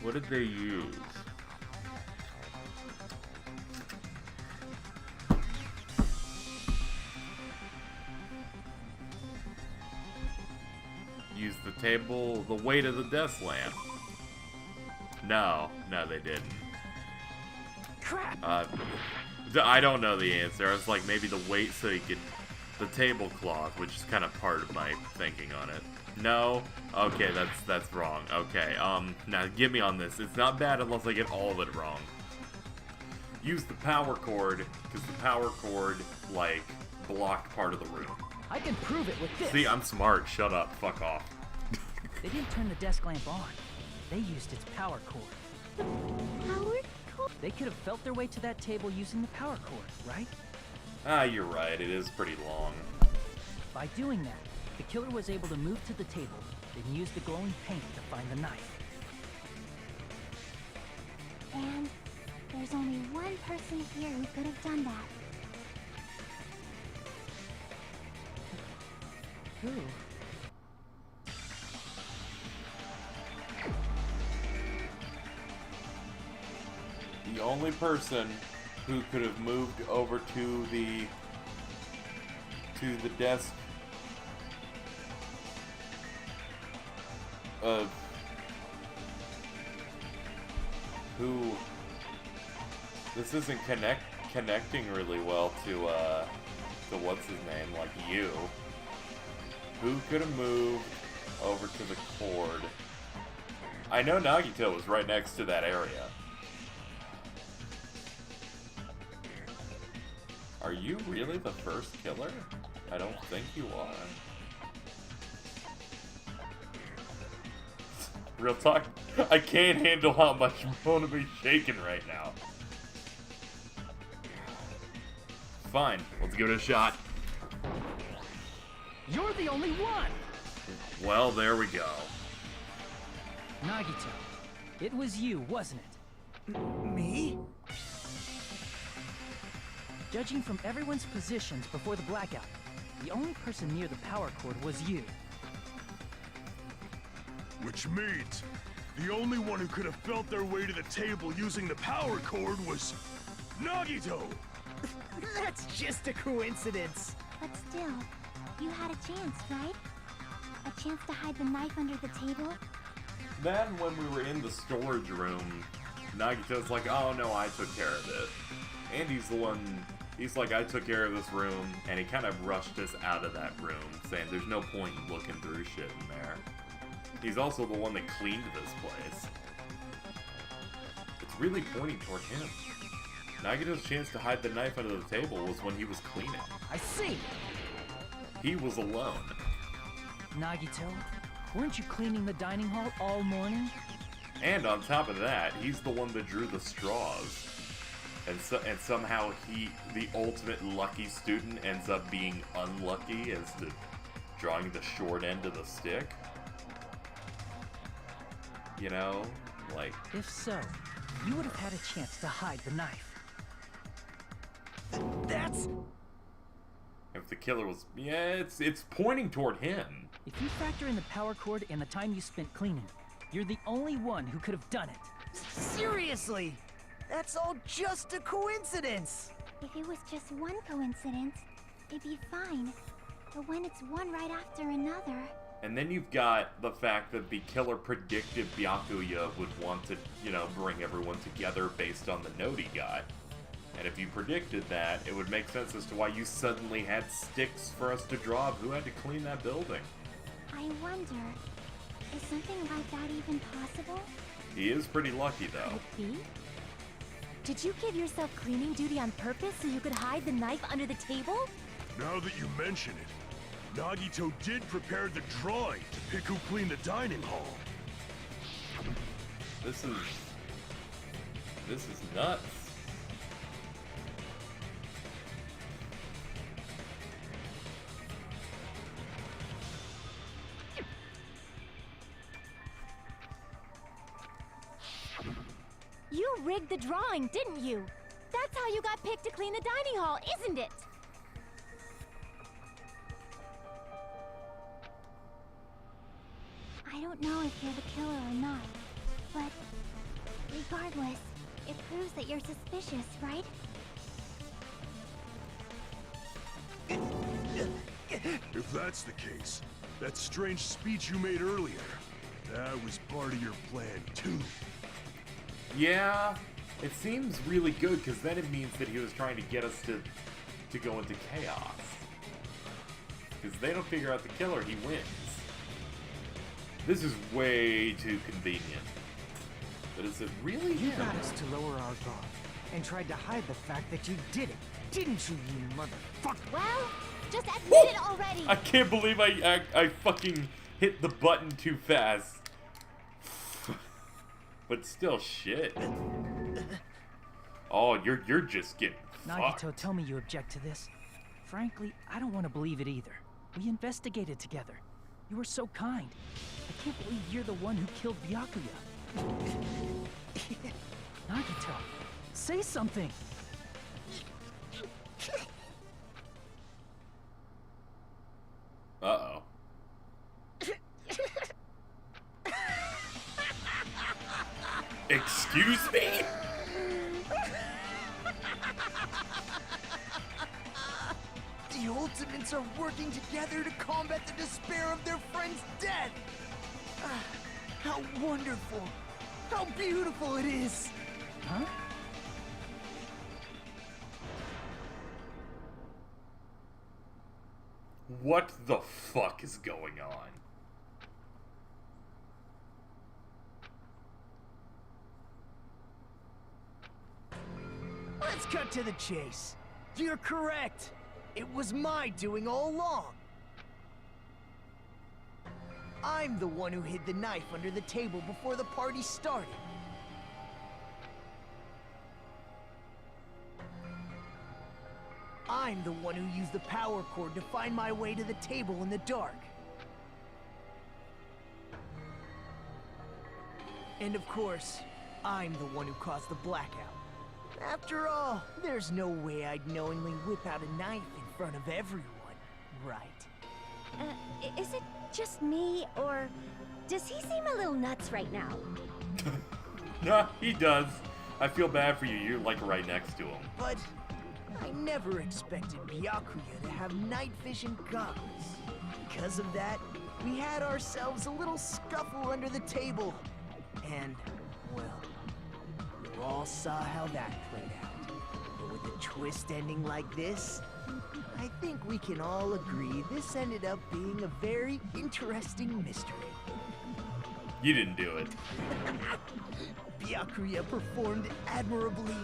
What did they use? Use the table, the weight of the desk lamp. No, they didn't.
Crap!
I don't know the answer. I was like, maybe the weight so you could... The tablecloth, which is kind of part of my thinking on it. No? Okay, that's wrong. Okay, now get me on this. It's not bad unless I get all of it wrong. Use the power cord, because the power cord, like, blocked part of the room.
I can prove it with this!
See, I'm smart. Shut up. Fuck off.
They didn't turn the desk lamp on. They used its power cord.
Power cord?
They could have felt their way to that table using the power cord, right?
Ah, you're right. It is pretty long.
By doing that, The killer was able to move to the table, then use the glowing paint to find the knife.
And there's only one person here who could have done that.
Who?
The only person who could have moved over to the desk of who this isn't connecting really well to what's his name, like you. Who could have moved over to the cord? I know Nagito was right next to that area. Are you really the first killer? I don't think you are. Real talk, I can't handle how much I'm going to be shaking right now. Fine, let's give it a shot.
You're the only one!
Well, there we go.
Nagito, it was you, wasn't it?
Me?
Judging from everyone's positions before the blackout, the only person near the power cord was you.
Which means the only one who could have felt their way to the table using the power cord was Nagito!
That's just a coincidence.
But still, you had a chance, right? A chance to hide the knife under the table?
Then when we were in the storage room, Nagito's like, oh no, I took care of it. And he's like, I took care of this room, and he kind of rushed us out of that room, saying there's no point in looking through shit in there. He's also the one that cleaned this place. It's really pointing toward him. Nagito's chance to hide the knife under the table was when he was cleaning.
I see!
He was alone.
Nagito, weren't you cleaning the dining hall all morning?
And on top of that, he's the one that drew the straws. And somehow he, the ultimate lucky student, ends up being unlucky as to drawing the short end of the stick. You know, like...
If so, you would have had a chance to hide the knife.
That's...
If the killer was... Yeah, it's pointing toward him.
If you factor in the power cord and the time you spent cleaning, you're the only one who could have done it.
Seriously! That's all just a coincidence!
If it was just one coincidence, it'd be fine. But when it's one right after another...
And then you've got the fact that the killer predicted Byakuya would want to, you know, bring everyone together based on the note he got. And if you predicted that, it would make sense as to why you suddenly had sticks for us to draw of who had to clean that building.
I wonder, is something like that even possible?
He is pretty lucky, though.
Could it be? Did you give yourself cleaning duty on purpose so you could hide the knife under the table?
Now that you mention it, Nagito did prepare the drawing to pick who cleaned the dining hall.
This is nuts.
You rigged the drawing, didn't you? That's how you got picked to clean the dining hall, isn't it?
I don't know if you're the killer or not, but regardless, it proves that you're suspicious, right?
If that's the case, that strange speech you made earlier, that was part of your plan too.
Yeah, it seems really good because then it means that he was trying to get us to go into chaos. Because they don't figure out the killer, he wins. This is way too convenient. But is it really
You
him?
got us to lower our guard and tried to hide the fact that you did it, didn't you, you motherfucker?
Well, just admit it already!
I can't believe I fucking hit the button too fast. But still, shit. Oh, you're just getting
Nagito,
fucked.
tell me you object to this. Frankly, I don't want to believe it either. We investigated together. You were so kind. I can't believe you're the one who killed Byakuya. Nagito, say something!
Uh-oh. Excuse me?
The Ultimates are working together to combat the despair of their friend's death! Ah, how wonderful! How beautiful it is!
Huh?
What the fuck is going on?
Let's cut to the chase. You're correct. It was my doing all along. I'm the one who hid the knife under the table before the party started. I'm the one who used the power cord to find my way to the table in the dark. And of course, I'm the one who caused the blackout. After all, there's no way I'd knowingly whip out a knife in front of everyone, right?
Is it just me, or does he seem a little nuts right now?
Nah, he does. I feel bad for you. You're like right next to him.
But I never expected Byakuya to have night vision goggles. Because of that, we had ourselves a little scuffle under the table. And, well, you all saw how that played out. But with a twist ending like this, I think we can all agree this ended up being a very interesting mystery.
You didn't do it.
Byakuya performed admirably.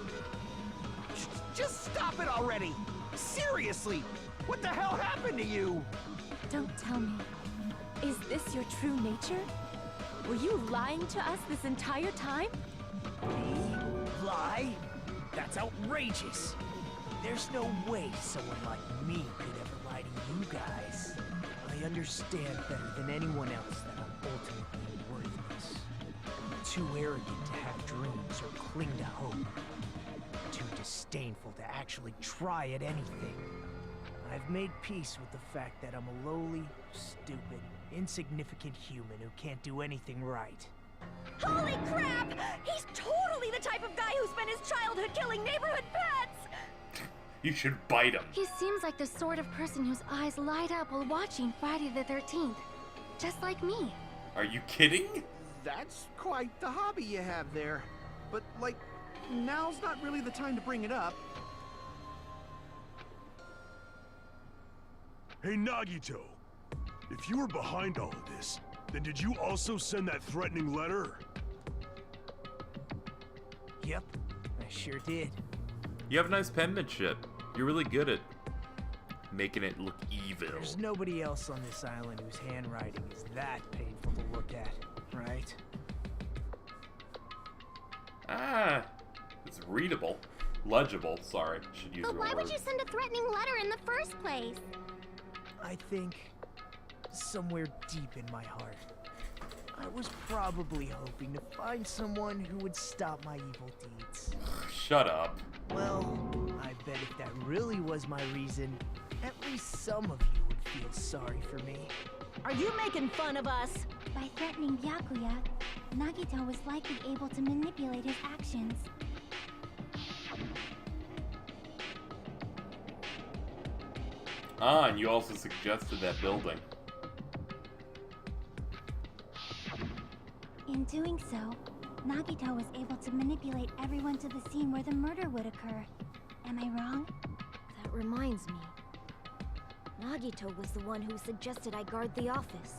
Just stop it already! Seriously! What the hell happened to you?
Don't tell me. Is this your true nature? Were you lying to us this entire time?
Me? Lie? That's outrageous! There's no way someone like me could ever lie to you guys. I understand better than anyone else that I'm ultimately worthless. Too arrogant to have dreams or cling to hope. Too disdainful to actually try at anything. I've made peace with the fact that I'm a lowly, stupid, insignificant human who can't do anything right.
Holy crap! He's totally the type of guy who spent his childhood killing neighborhood pets!
You should bite him.
He seems like the sort of person whose eyes light up while watching Friday the 13th. Just like me.
Are you kidding?
That's quite the hobby you have there. But, like, now's not really the time to bring it up.
Hey, Nagito. If you were behind all of this, then did you also send that threatening letter?
Yep, I sure did.
You have nice penmanship. You're really good at making it look evil.
There's nobody else on this island whose handwriting is that painful to look at, right?
Ah, it's readable. Legible, sorry. Should use
But
real
why would
words.
you send a threatening letter in the first place?
I think somewhere deep in my heart, I was probably hoping to find someone who would stop my evil deeds.
Shut up.
Well, I bet if that really was my reason, at least some of you would feel sorry for me.
Are you making fun of us?
By threatening Byakuya, Nagito was likely able to manipulate his actions.
Ah, and you also suggested that building.
In doing so, Nagito was able to manipulate everyone to the scene where the murder would occur. Am I wrong?
That reminds me. Nagito was the one who suggested I guard the office.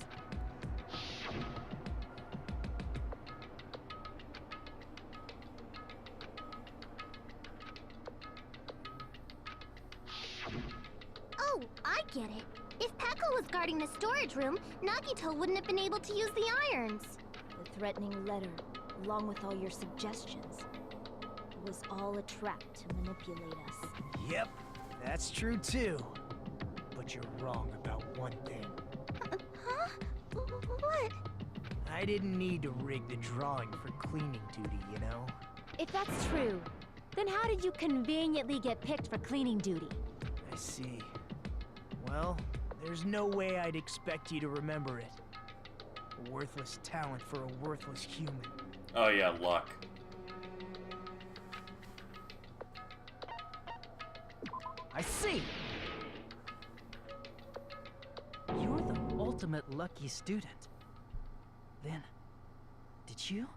Oh, I get it. If Pekka was guarding the storage room, Nagito wouldn't have been able to use the irons.
The threatening letter, along with all your suggestions, was all a trap to manipulate us.
Yep, that's true too. But you're wrong about one thing.
Huh? What?
I didn't need to rig the drawing for cleaning duty, you know?
If that's true, then how did you conveniently get picked for cleaning duty?
I see. Well, there's no way I'd expect you to remember it. A worthless talent for a worthless human.
Oh yeah, luck.
I see! You're the ultimate lucky student. Then, did you?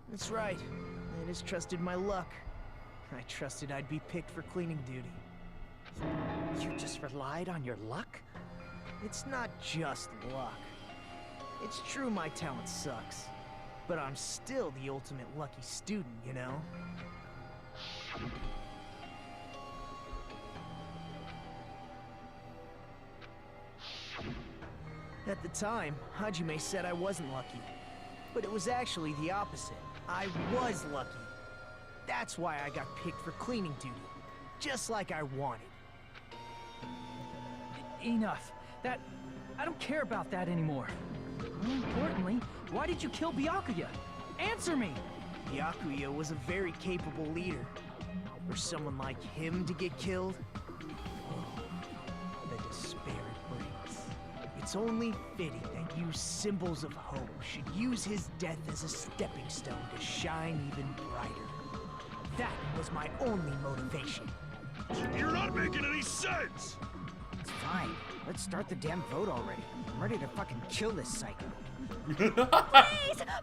That's right. I just trusted my luck. I trusted I'd be picked for cleaning duty.
You just relied on your luck?
It's not just luck. It's true my talent sucks, but I'm still the ultimate lucky student, you know? At the time, Hajime said I wasn't lucky, but it was actually the opposite. I was lucky. That's why I got picked for cleaning duty, just like I wanted.
Enough. I don't care about that anymore. More importantly, why did you kill Byakuya? Answer me!
Byakuya was a very capable leader. For someone like him to get killed, the despair it brings. It's only fitting that you symbols of hope should use his death as a stepping stone to shine even brighter. That was my only motivation.
You're not making any sense!
It's fine. Let's start the damn vote already. I'm ready to fucking kill this psycho.
Please!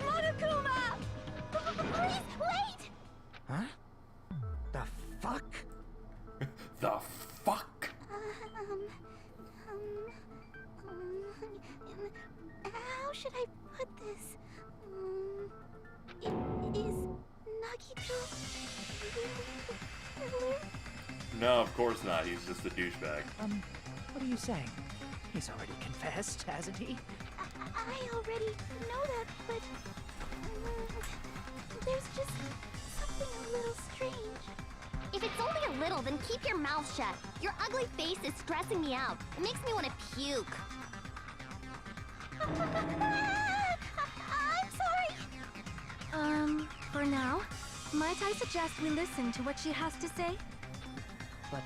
Monokuma! Please, wait!
Huh? The fuck?
The fuck?
How should I put this? Is Nagito killer?
No, of course not. He's just a douchebag.
What are you saying? He's already confessed, hasn't he?
I already know that, but there's just something a little strange.
If it's only a little, then keep your mouth shut. Your ugly face is stressing me out. It makes me want to puke.
I'm sorry.
For now, might I suggest we listen to what she has to say?
But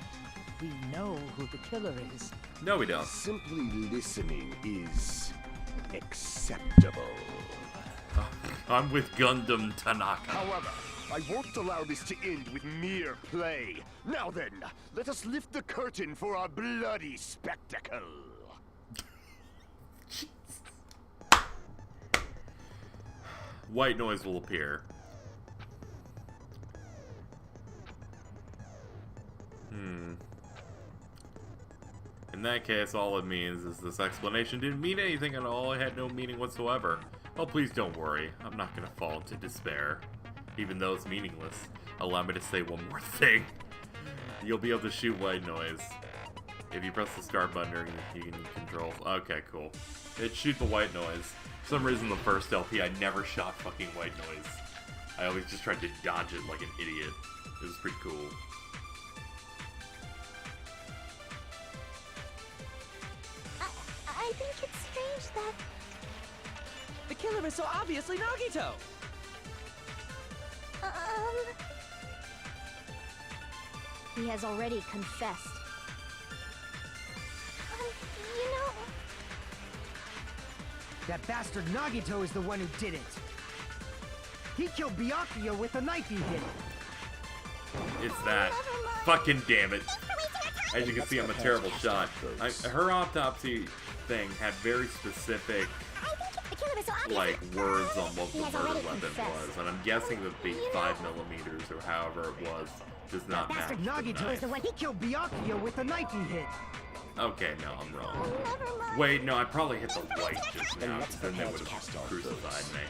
we know who the killer is.
No, we don't.
Simply listening is acceptable.
I'm with Gundam Tanaka.
However, I won't allow this to end with mere play. Now then, let us lift the curtain for our bloody spectacle.
White noise will appear. In that case, all it means is this explanation didn't mean anything at all. It had no meaning whatsoever. Oh, please don't worry. I'm not gonna fall into despair. Even though it's meaningless. Allow me to say one more thing. You'll be able to shoot white noise. If you press the start button, you can control. Okay, cool. It shoots the white noise. For some reason, the first LP, I never shot fucking white noise. I always just tried to dodge it like an idiot. It was pretty cool.
I think it's strange that
The killer is so obviously Nagito!
He has already confessed.
you know,
That bastard Nagito is the one who did it. He killed Byakuya with a knife he hit.
It's that. Fucking damn it. As you can see, I'm a terrible shot. Her autopsy thing had very specific, like, words on what the murder weapon was, and I'm guessing that the 5mm or however it was does not match
Bastard
the
Nagito is
knife.
the one. He killed Byakuya with a knife he hit.
Okay, no, I'm wrong. Wait, no, I probably hit the white just now, because then they would have crucified me.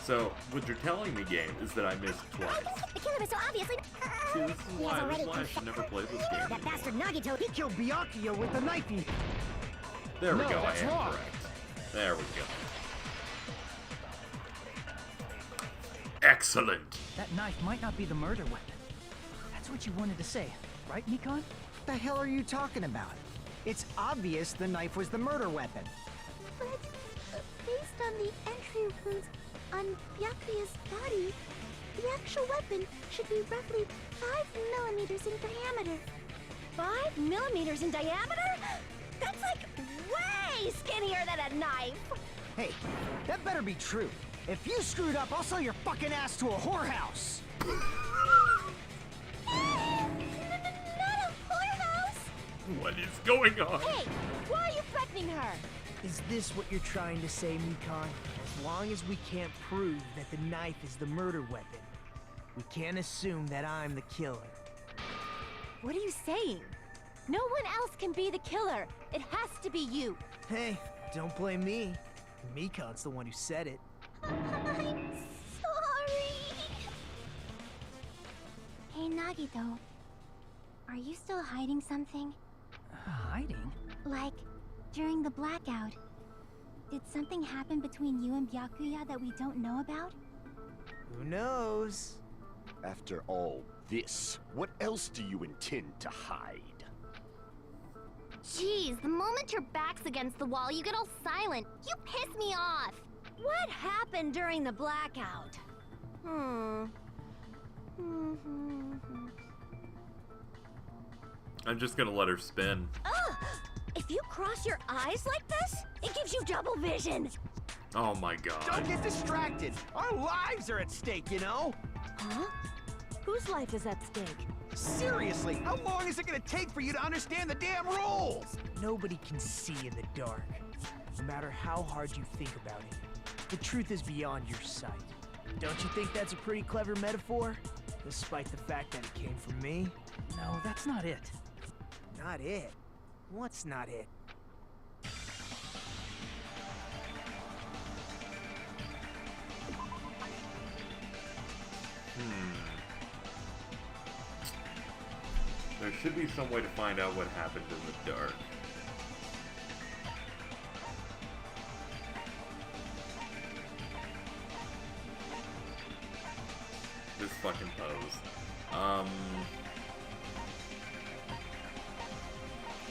So, what you're telling me, game, is that I missed twice.
the killer is so obviously.
See, this is why I should never play this game
That bastard
anymore.
Nagito. He killed Byakuya with a knife he hit.
There we
No,
go, I
that's
am
wrong.
correct. There we go. Excellent!
That knife might not be the murder weapon. That's what you wanted to say, right, Nikon?
What the hell are you talking about? It's obvious the knife was the murder weapon.
But based on the entry wounds on Byakuya's body, the actual weapon should be roughly 5 millimeters in diameter.
5 millimeters in diameter? That's like way skinnier than a knife!
Hey, that better be true. If you screwed up, I'll sell your fucking ass to a whorehouse!
Not a whorehouse!
What is going on?
Hey, why are you threatening her?
Is this what you're trying to say, Mikon? As long as we can't prove that the knife is the murder weapon, we can't assume that I'm the killer.
What are you saying? No one else can be the killer. It has to be you.
Hey, don't blame me. Mikon's the one who said it.
I'm sorry. Hey, Nagito. Are you still hiding something?
Hiding?
Like, during the blackout, did something happen between you and Byakuya that we don't know about?
Who knows?
After all this, what else do you intend to hide?
Jeez, the moment your back's against the wall, you get all silent. You piss me off. What happened during the blackout?
I'm just gonna let her spin.
Ugh! If you cross your eyes like this, it gives you double vision.
Oh my god.
Don't get distracted. Our lives are at stake, you know?
Huh? Whose life is at stake?
Seriously, how long is it gonna take for you to understand the damn rules?
Nobody can see in the dark, no matter how hard you think about it. The truth is beyond your sight. Don't you think that's a pretty clever metaphor? Despite the fact that it came from me?
No, that's not it.
Not it? What's not it?
There should be some way to find out what happened in the dark. This fucking pose.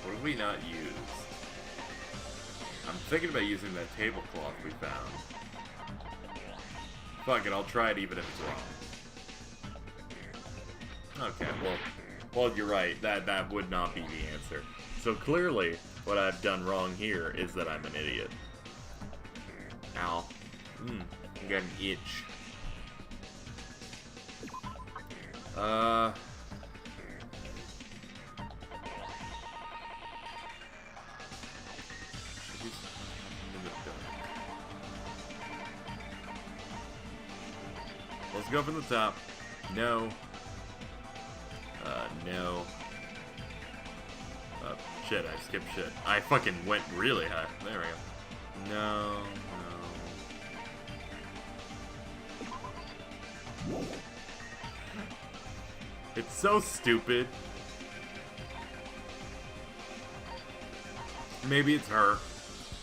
What have we not used? I'm thinking about using that tablecloth we found. Fuck it, I'll try it even if it's wrong. Okay, well, you're right. That would not be the answer. So clearly, what I've done wrong here is that I'm an idiot. Ow. I got an itch. Let's go from the top. No. No. Shit, I skipped shit. I fucking went really high. There we go. No, no. It's so stupid. Maybe it's her.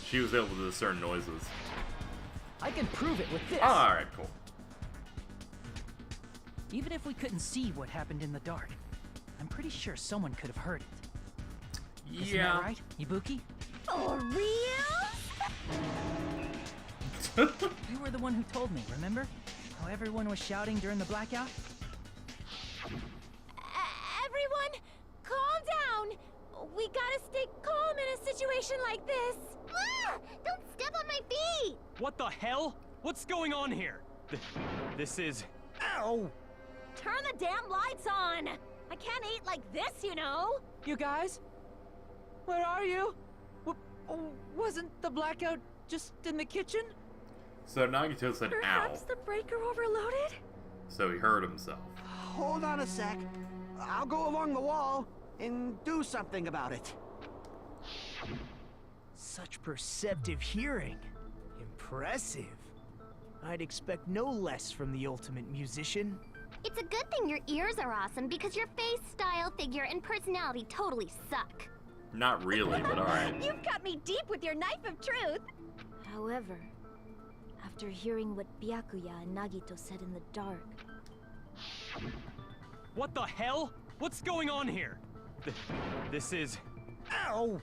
She was able to discern noises.
I can prove it with this.
Oh, alright, cool.
Even if we couldn't see what happened in the dark, I'm pretty sure someone could have heard it.
Yeah.
Isn't that right, Ibuki?
For real?
You were the one who told me, remember? How everyone was shouting during the blackout?
Everyone, calm down. We gotta stay calm in a situation like this.
Ah! Don't step on my feet!
What the hell? What's going on here? This is...
Ow!
Turn the damn lights on. I can't eat like this, you know.
You guys? Where are you? Wasn't the blackout just in the kitchen?
So Nagito said, ow.
Perhaps the breaker overloaded?
So he hurt himself.
Hold on a sec. I'll go along the wall and do something about it.
Such perceptive hearing. Impressive. I'd expect no less from the ultimate musician.
It's a good thing your ears are awesome because your face, style, figure, and personality totally suck.
Not really, but alright.
You've got me deep with your knife of truth.
However, after hearing what Byakuya and Nagito said in the dark...
What the hell? What's going on here? This is...
Ow!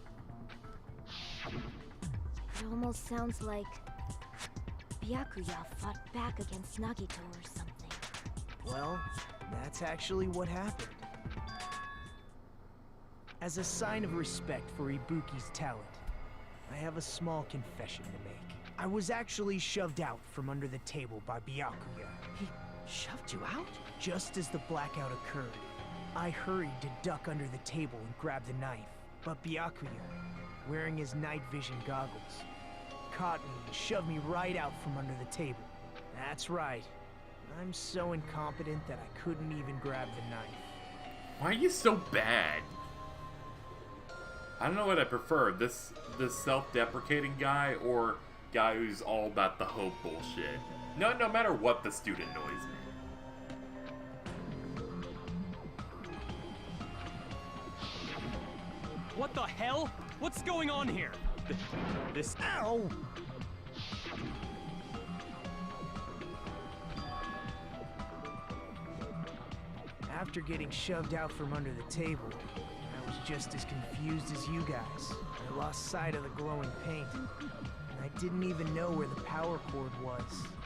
It almost sounds like Byakuya fought back against Nagito or something.
Well, that's actually what happened. As a sign of respect for Ibuki's talent, I have a small confession to make. I was actually shoved out from under the table by Byakuya.
He shoved you out?
Just as the blackout occurred, I hurried to duck under the table and grab the knife. But Byakuya, wearing his night vision goggles, caught me and shoved me right out from under the table. That's right. I'm so incompetent that I couldn't even grab the knife.
Why are you so bad? I don't know what I prefer, this self-deprecating guy or guy who's all about the hope bullshit. No matter what the student annoys me.
What the hell? What's going on here? This...
Ow! After getting shoved out from under the table, I was just as confused as you guys. I lost sight of the glowing paint, and I didn't even know where the power cord was.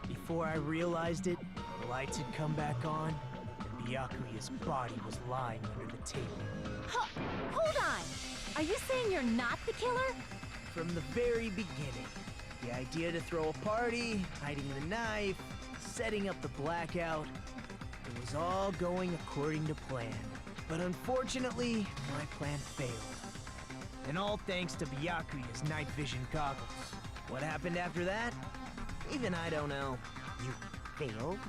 Before I realized it, the lights had come back on, and Byakuya's body was lying under the table.
Hold on! Are you saying you're not the killer?
From the very beginning, the idea to throw a party, hiding the knife, setting up the blackout, it was all going according to plan. But unfortunately, my plan failed. And all thanks to Byakuya's night vision goggles. What happened after that? Even I don't know.
You failed?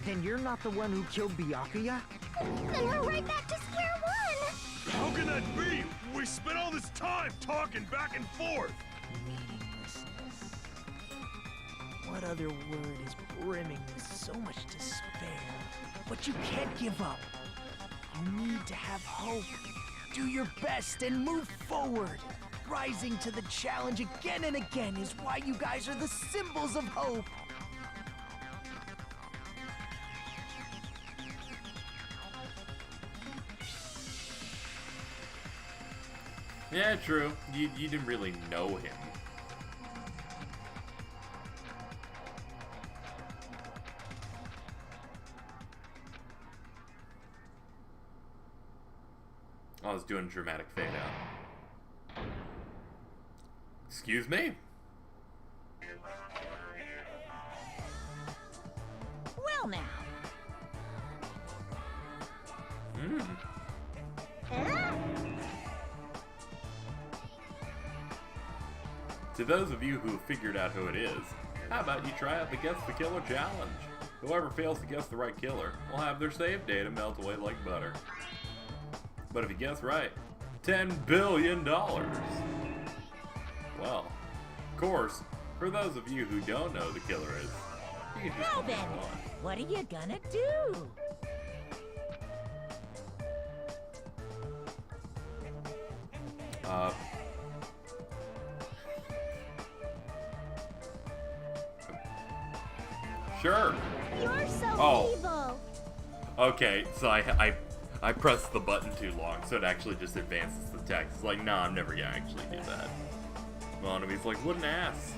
Then you're not the one who killed Byakuya?
Then we're right back to square one!
How can that be? We spent all this time talking back and forth!
Meaninglessness. What other word is brimming with so much despair? But you can't give up. You need to have hope. Do your best and move forward. Rising to the challenge again and again is why you guys are the symbols of hope.
Yeah, true. You didn't really know him. I was doing dramatic fade out. Excuse me?
Well now.
To those of you who figured out who it is, how about you try out the Guess the Killer challenge? Whoever fails to guess the right killer will have their save data melt away like butter. But if you guess right, $10 billion! Well, of course, for those of you who don't know who the killer is, you can just
Now then, what are you gonna do?
Sure.
You're so evil!
Okay, so I pressed the button too long, so it actually just advances the text. It's like, nah, I'm never gonna actually do that. Well, and he's like, what an ass.